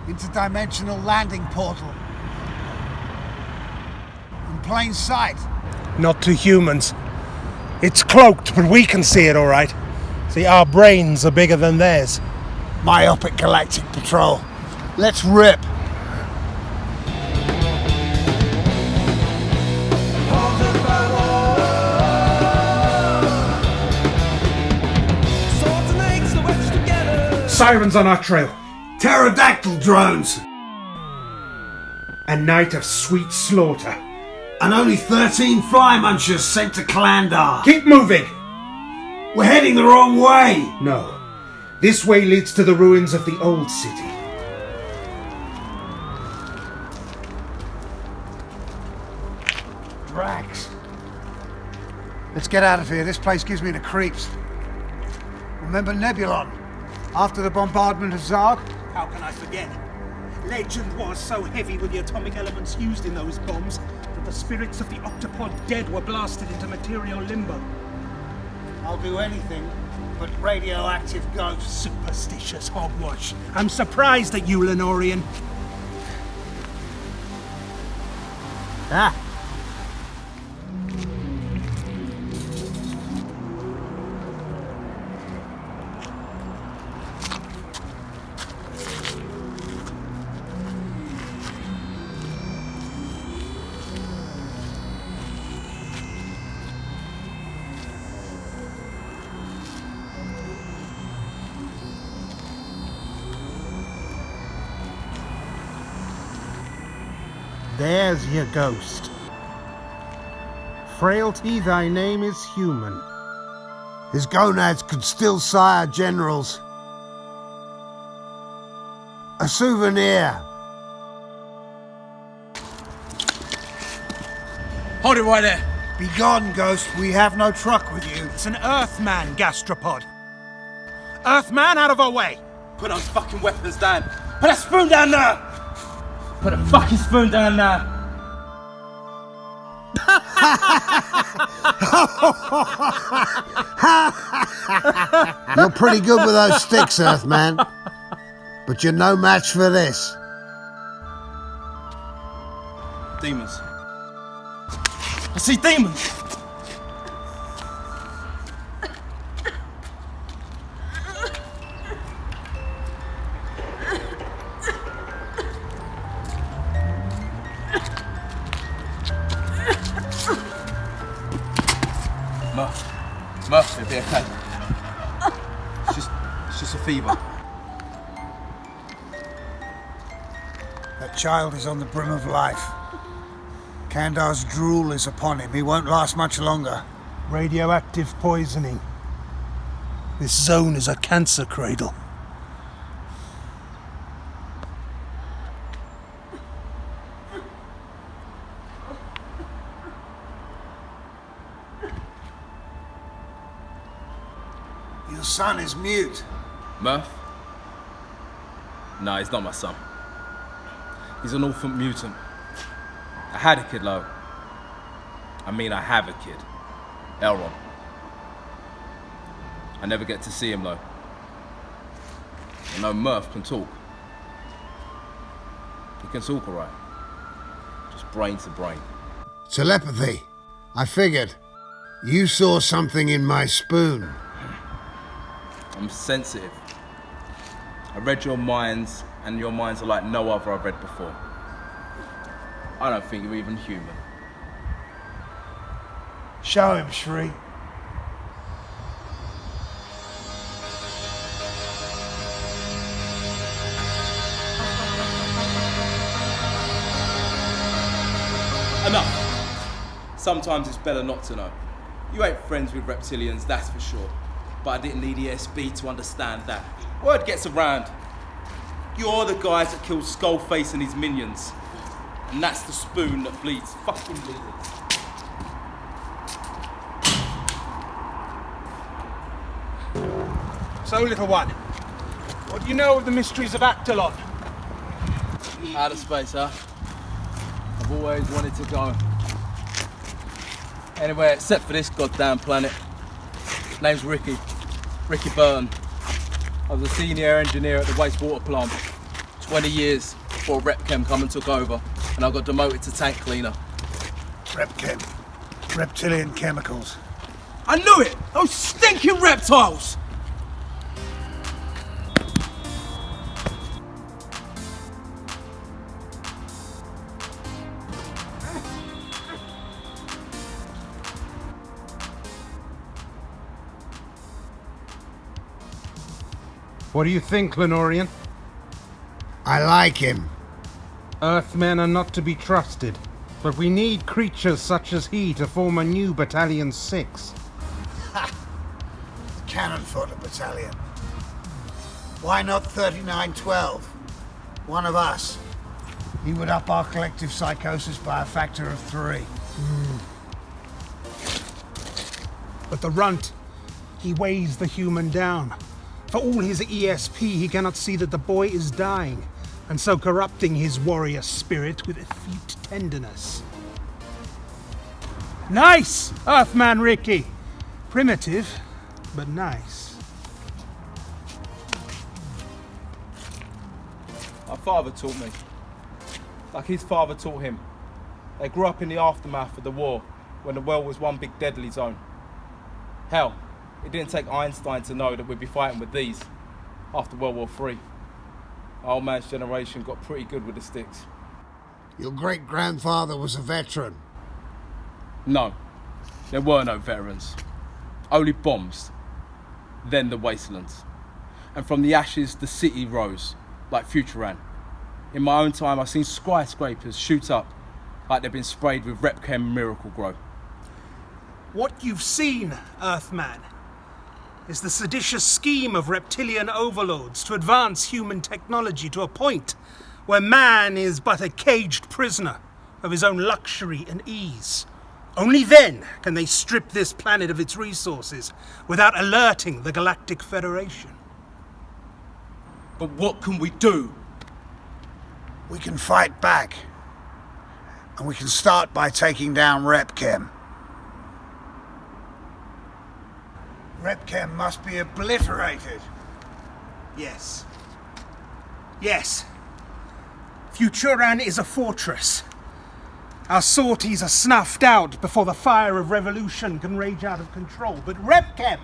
Interdimensional landing portal. In plain sight. Not to humans. It's cloaked, but we can see it all right. See, our brains are bigger than theirs. Myopic galactic patrol. Let's rip. Sirens on our trail. Pterodactyl drones. A night of sweet slaughter. And only 13 fly munchers sent to Klandar. Keep moving! We're heading the wrong way. No. This way leads to the ruins of the old city. Drax. Let's get out of here. This place gives me the creeps. Remember Nebulon? After the bombardment of Zarg? How can I forget? Legend was so heavy with the atomic elements used in those bombs that the spirits of the octopod dead were blasted into material limbo. I'll do anything but radioactive ghosts. Superstitious hogwash. I'm surprised at you, Lenorian. Ah. There's your ghost. Frailty, thy name is human. His gonads could still sire generals. A souvenir. Hold it right there. Be gone, ghost. We have no truck with you. It's an Earthman gastropod. Earthman, out of our way! Put those fucking weapons down. Put that spoon down there! Put a fucking spoon down there! You're pretty good with those sticks, Earthman. But you're no match for this. Demons. I see demons! Murph, it'll be okay. It's just a fever. That child is on the brim of life. Kandar's drool is upon him. He won't last much longer. Radioactive poisoning. This zone is a cancer cradle. Your son is mute. Murph? No, he's not my son. He's an orphan mutant. I had a kid, Lo. I have a kid. Elron. I never get to see him, though. I know Murph can talk. He can talk all right. Just brain to brain. Telepathy. I figured. You saw something in my spoon. I'm sensitive. I read your minds, and your minds are like no other I've read before. I don't think you're even human. Show him, Shri. Enough! Sometimes it's better not to know. You ain't friends with reptilians, that's for sure. But I didn't need ESB to understand that. Word gets around. You're the guys that killed Skullface and his minions. And that's the spoon that bleeds fucking lizards. So, little one, what do you know of the mysteries of Actalon? Outer space, huh? I've always wanted to go. Anywhere except for this goddamn planet. Name's Ricky Burton. I was a senior engineer at the wastewater plant. 20 years before Repchem come and took over, and I got demoted to tank cleaner. Repchem. Reptilian chemicals. I knew it! Those stinking reptiles! What do you think, Lenorian? I like him. Earthmen are not to be trusted, but we need creatures such as he to form a new Battalion 6. Ha! Cannon fodder battalion. Why not 3912? One of us. He would up our collective psychosis by a factor of 3. But the runt, he weighs the human down. For all his ESP, he cannot see that the boy is dying, and so corrupting his warrior spirit with effete tenderness. Nice, Earthman Ricky! Primitive, but nice. My father taught me. Like his father taught him. They grew up in the aftermath of the war, when the world was one big deadly zone. Hell, it didn't take Einstein to know that we'd be fighting with these after World War III. Our old man's generation got pretty good with the sticks. Your great-grandfather was a veteran. No, there were no veterans. Only bombs. Then the wastelands. And from the ashes, the city rose, like Futuran. In my own time, I've seen skyscrapers shoot up like they've been sprayed with Repchem Miracle Grow. What you've seen, Earthman, is the seditious scheme of reptilian overlords to advance human technology to a point where man is but a caged prisoner of his own luxury and ease. Only then can they strip this planet of its resources without alerting the Galactic Federation. But what can we do? We can fight back. And we can start by taking down Repchem. Repchem must be obliterated. Yes. Yes. Futuran is a fortress. Our sorties are snuffed out before the fire of revolution can rage out of control. But Repchem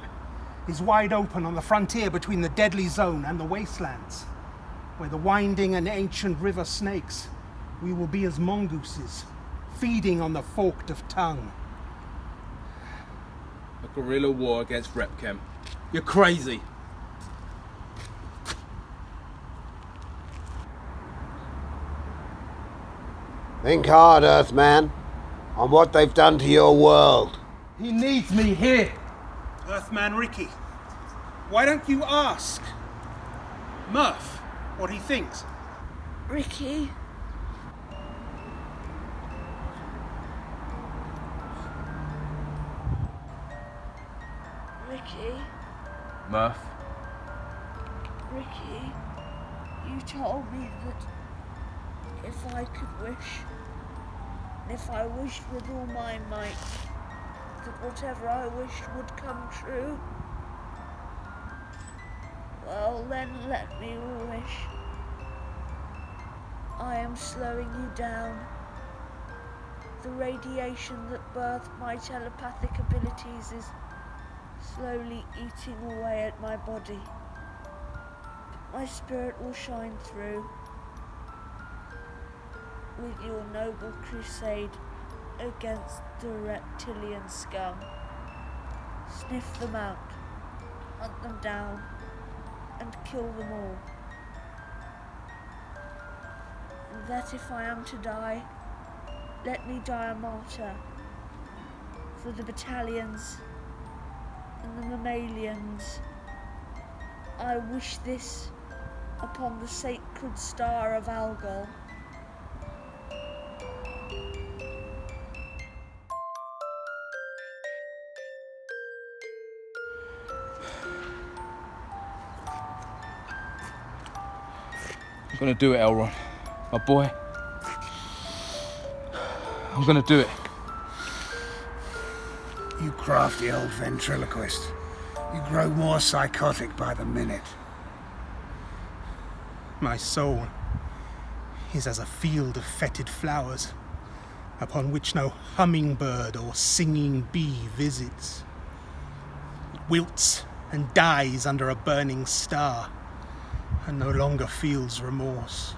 is wide open on the frontier between the deadly zone and the wastelands, where the winding and ancient river snakes, we will be as mongooses, feeding on the forked of tongue. A guerrilla war against Repchem. You're crazy. Think hard, Earthman, on what they've done to your world. He needs me here. Earthman Ricky, why don't you ask Murph what he thinks? Ricky? Ricky? Murph? Ricky, you told me that if I could wish, and if I wished with all my might, that whatever I wished would come true. Well, then let me wish. I am slowing you down. The radiation that birthed my telepathic abilities is slowly eating away at my body. My spirit will shine through. With your noble crusade against the reptilian scum. Sniff them out, hunt them down, and kill them all. And that if I am to die, let me die a martyr for the battalions and the mammalians. I wish this upon the sacred star of Algol. I'm gonna do it, Elron. My boy. I'm gonna do it. You crafty old ventriloquist. You grow more psychotic by the minute. My soul is as a field of fetid flowers, upon which no hummingbird or singing bee visits. It wilts and dies under a burning star, and no longer feels remorse.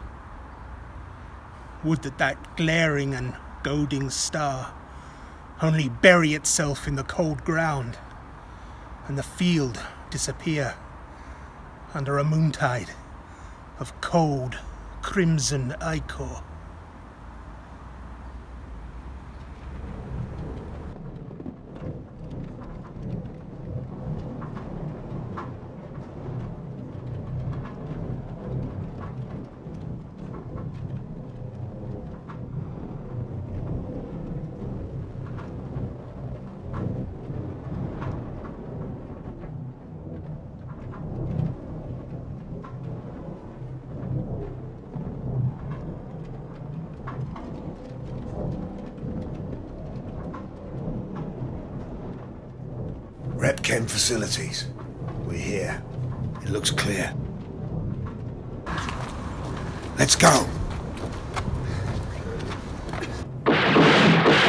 Would that that glaring and goading star only bury itself in the cold ground, and the field disappear under a moontide of cold crimson ichor. Repchem facilities. We're here. It looks clear. Let's go.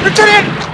Lieutenant!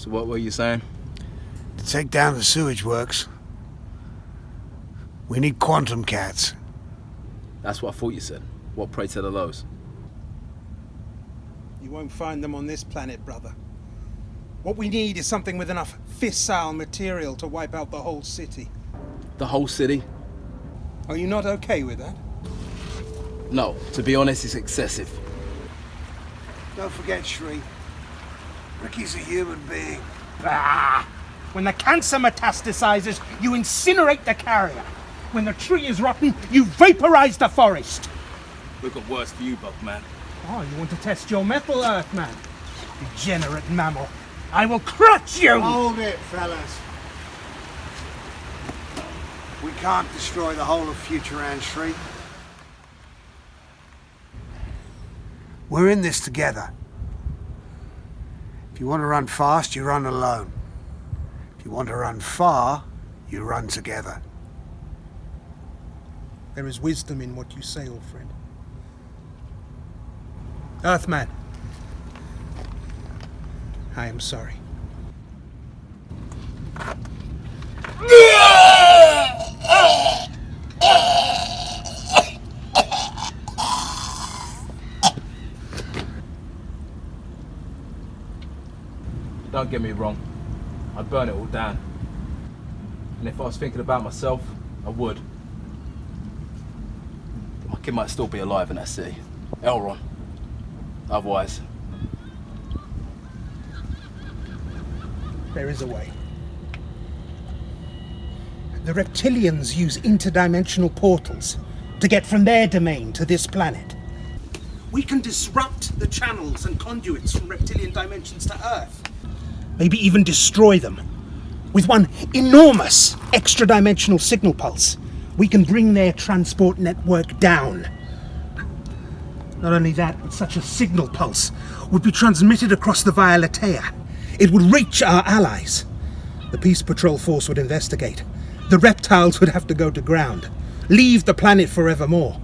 So what were you saying? To take down the sewage works, we need quantum cats. That's what I thought you said. What, pray tell, are those? You won't find them on this planet, brother. What we need is something with enough fissile material to wipe out the whole city. The whole city? Are you not okay with that? No, to be honest, it's excessive. Don't forget, Shri. Ricky's a human being. Ah! When the cancer metastasizes, you incinerate the carrier. When the tree is rotten, you vaporize the forest. We've got worse for you, Buckman. Oh, you want to test your metal, Earthman? Degenerate mammal. I will crush you! Hold it, fellas. We can't destroy the whole of Futuran, Shri. We're in this together. If you want to run fast, you run alone. If you want to run far, you run together. There is wisdom in what you say, old friend. Earthman, I am sorry. Don't get me wrong, I'd burn it all down. And if I was thinking about myself, I would. But my kid might still be alive in that city. Elron. Otherwise. There is a way. The Reptilians use interdimensional portals to get from their domain to this planet. We can disrupt the channels and conduits from Reptilian dimensions to Earth. Maybe even destroy them. With one enormous extra-dimensional signal pulse, we can bring their transport network down. Not only that, but such a signal pulse would be transmitted across the Via Latea. It would reach our allies. The Peace Patrol Force would investigate. The reptiles would have to go to ground, leave the planet forevermore,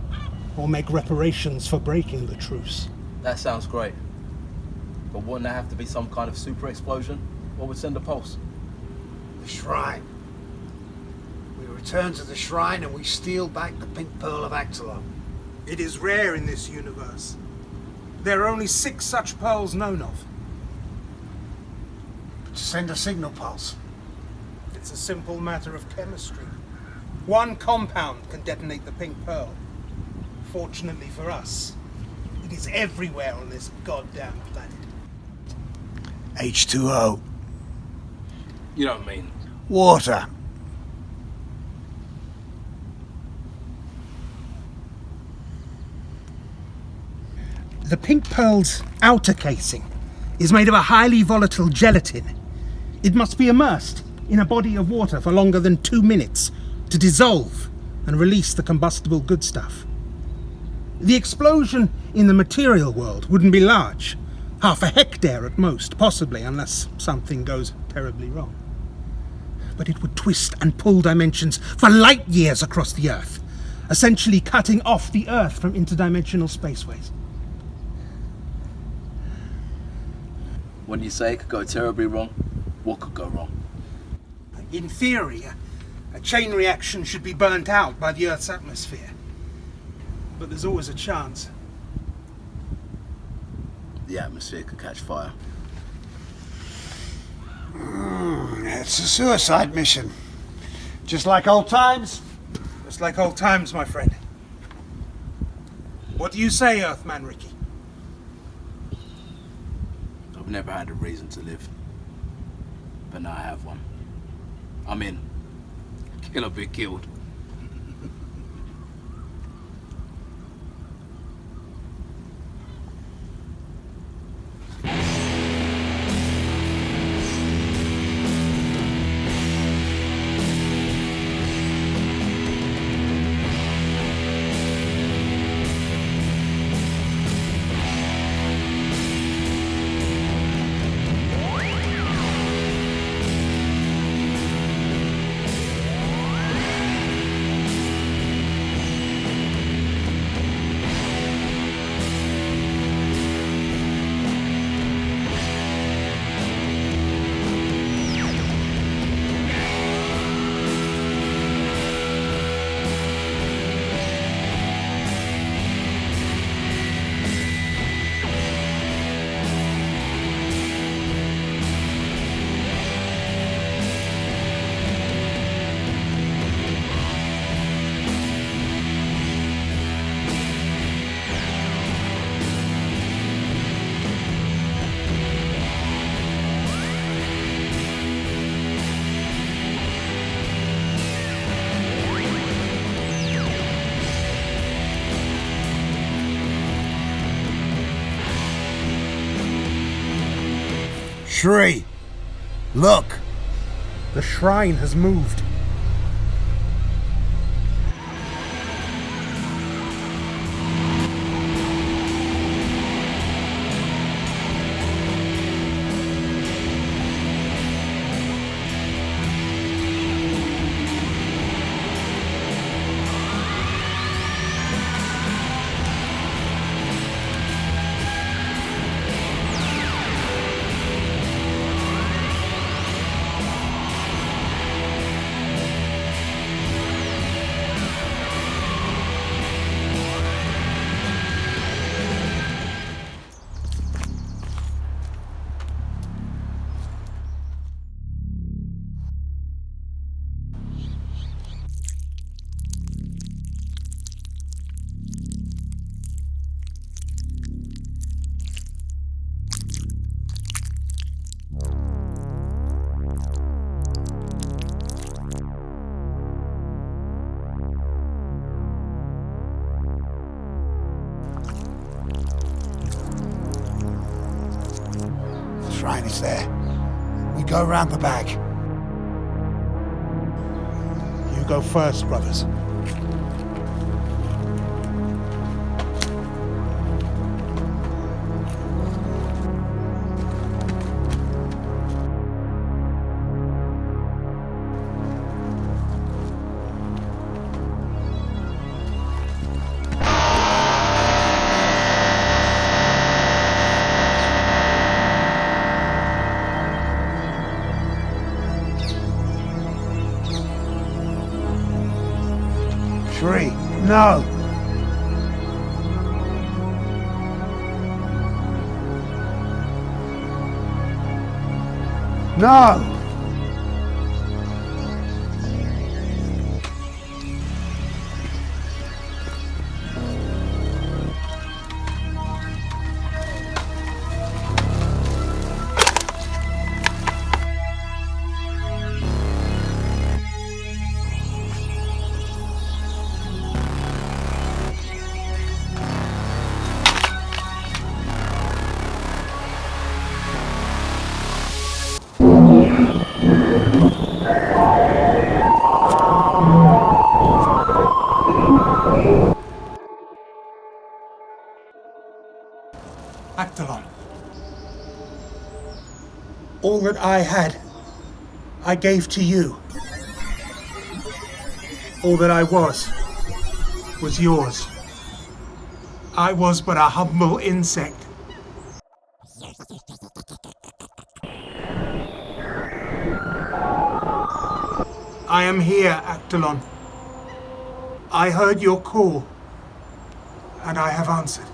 or make reparations for breaking the truce. That sounds great. But wouldn't there have to be some kind of super explosion? What would send a pulse? The shrine. We return to the shrine and we steal back the pink pearl of Actalon. It is rare in this universe. There are only 6 such pearls known of. To send a signal pulse. It's a simple matter of chemistry. One compound can detonate the pink pearl. Fortunately for us, it is everywhere on this goddamn planet. H2O. You don't mean? Water. The pink pearl's outer casing is made of a highly volatile gelatin. It must be immersed in a body of water for longer than 2 minutes to dissolve and release the combustible good stuff. The explosion in the material world wouldn't be large, half a hectare at most, possibly, unless something goes terribly wrong. But it would twist and pull dimensions for light years across the Earth, essentially cutting off the Earth from interdimensional spaceways. When you say it could go terribly wrong, what could go wrong? In theory, a chain reaction should be burnt out by the Earth's atmosphere. But there's always a chance. The atmosphere could catch fire. It's a suicide mission. Just like old times. Just like old times, my friend. What do you say, Earthman Ricky? I've never had a reason to live. But now I have one. I'm in. Kill or be killed. Shri, look. The shrine has moved. Shrine is there. We go round the back. You go first, brothers. Shri, no! No! Actalon. All that I had, I gave to you. All that I was yours. I was but a humble insect. I am here, Actalon. I heard your call, and I have answered.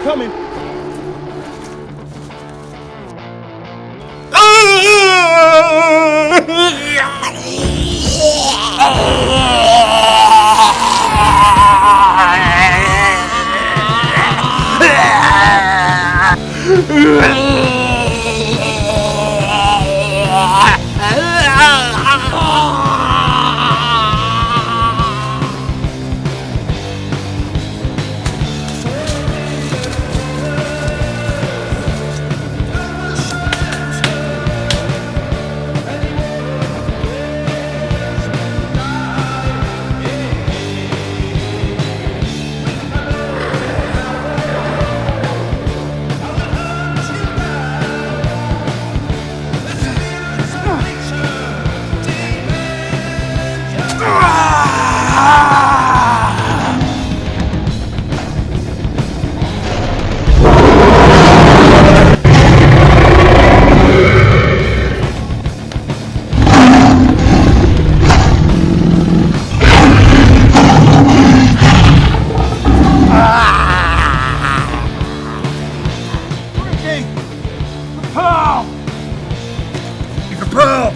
Coming. Pearl! The pearl!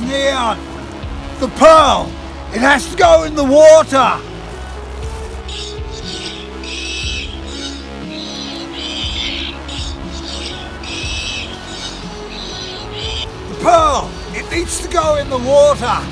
Neon! The pearl! It has to go in the water! The pearl! It needs to go in the water!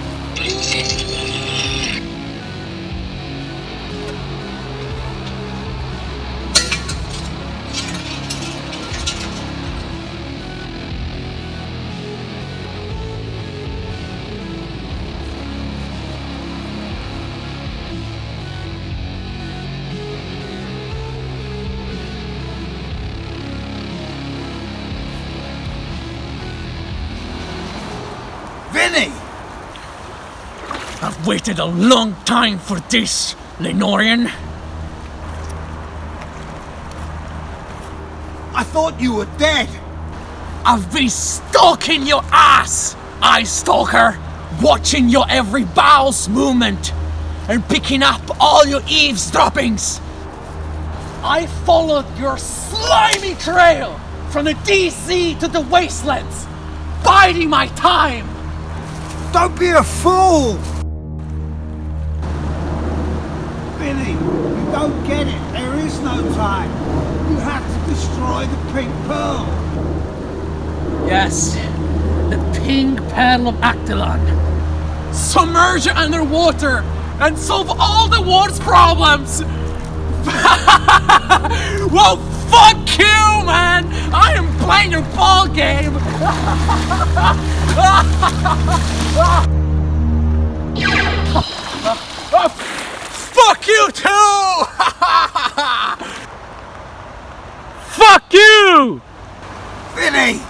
I've waited a long time for this, Lenorian. I thought you were dead. I've been stalking your ass, Eyestalker, watching your every bowels movement and picking up all your eavesdroppings. I followed your slimy trail from the DC to the wastelands, biding my time. Don't be a fool! Vinny, you don't get it. There is no time. You have to destroy the pink pearl. Yes, the pink pearl of Actalon. Submerge it underwater and solve all the world's problems. Well, fuck you, man! I am playing your ball game! Fuck you too! Fuck you! Vinny!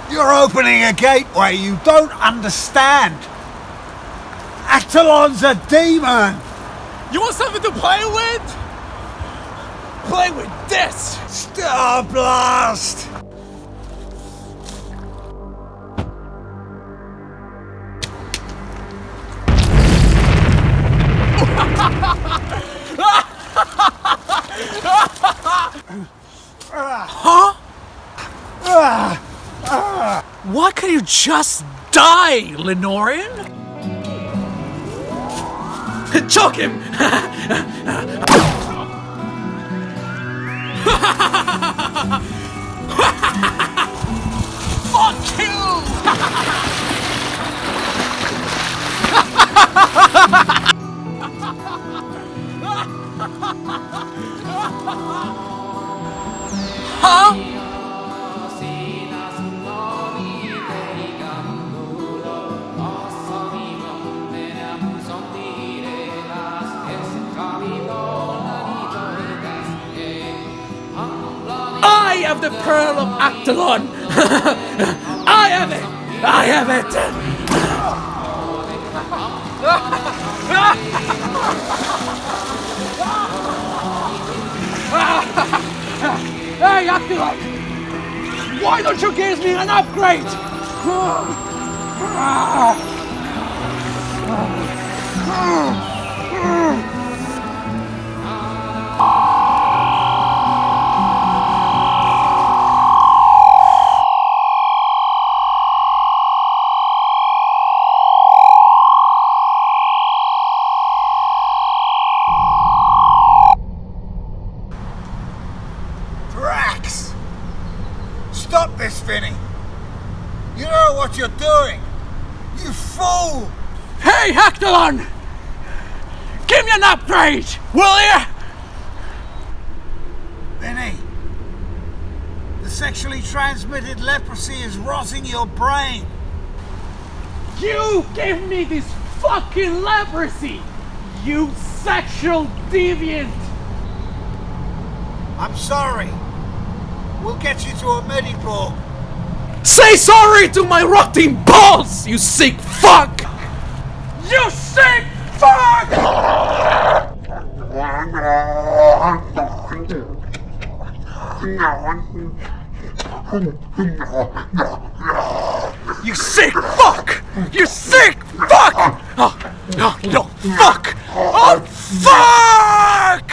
You're opening a gateway you don't understand. Actalon's a demon! You want something to play with? Play with this! Star Blast! Huh? Why can't you just die, Lenorian? Choke him! Fuck you! Huh? I have the Pearl of Actalon! I have it! I have it! Hey, Actalon! Why don't you give me an upgrade? Drax! Stop this, Vinny! You don't know what you're doing! You fool! Hey, Actalon! Give me an upgrade, will you? Vinny! The sexually transmitted leprosy is rotting your brain! You gave me this fucking leprosy! You sexual deviant! I'm sorry. We'll get you to a mediport. Say sorry to my rotting balls, you sick fuck! You sick fuck! You sick fuck! You sick fuck! Oh, no, no, fuck! Oh, fuck!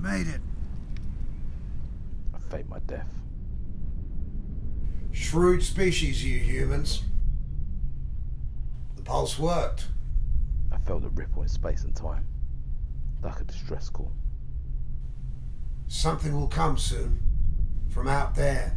Made it. I faked my death. Shrewd species, you humans. The pulse worked. I felt a ripple in space and time, like a distress call. Something will come soon, from out there.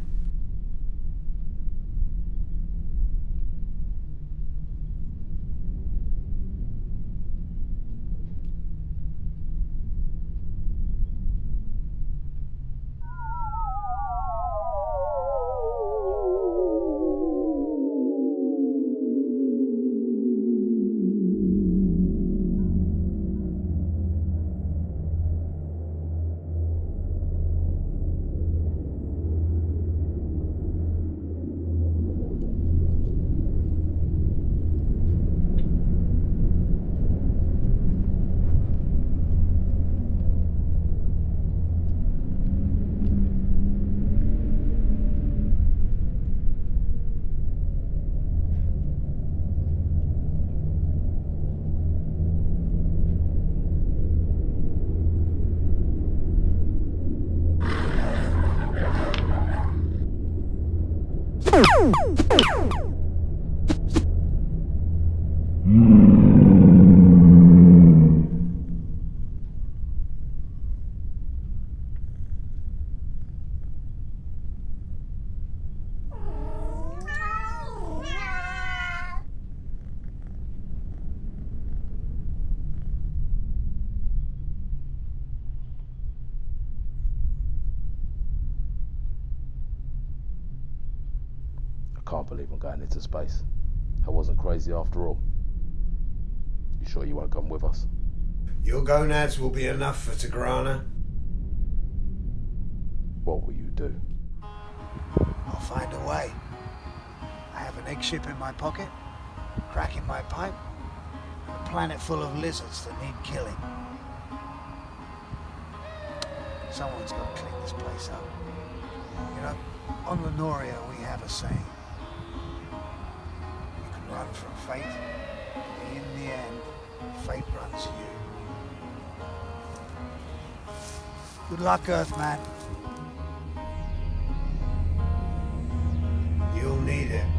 can't believe I'm going into space. I wasn't crazy after all. You sure you won't come with us? Your gonads will be enough for Tigrana. What will you do? I'll find a way. I have an egg ship in my pocket, crack in my pipe, and a planet full of lizards that need killing. Someone's got to clean this place up. You know, on Lenoria we have a saying. You can run from fate, and in the end, fate runs you. Good luck, Earthman. You'll need it.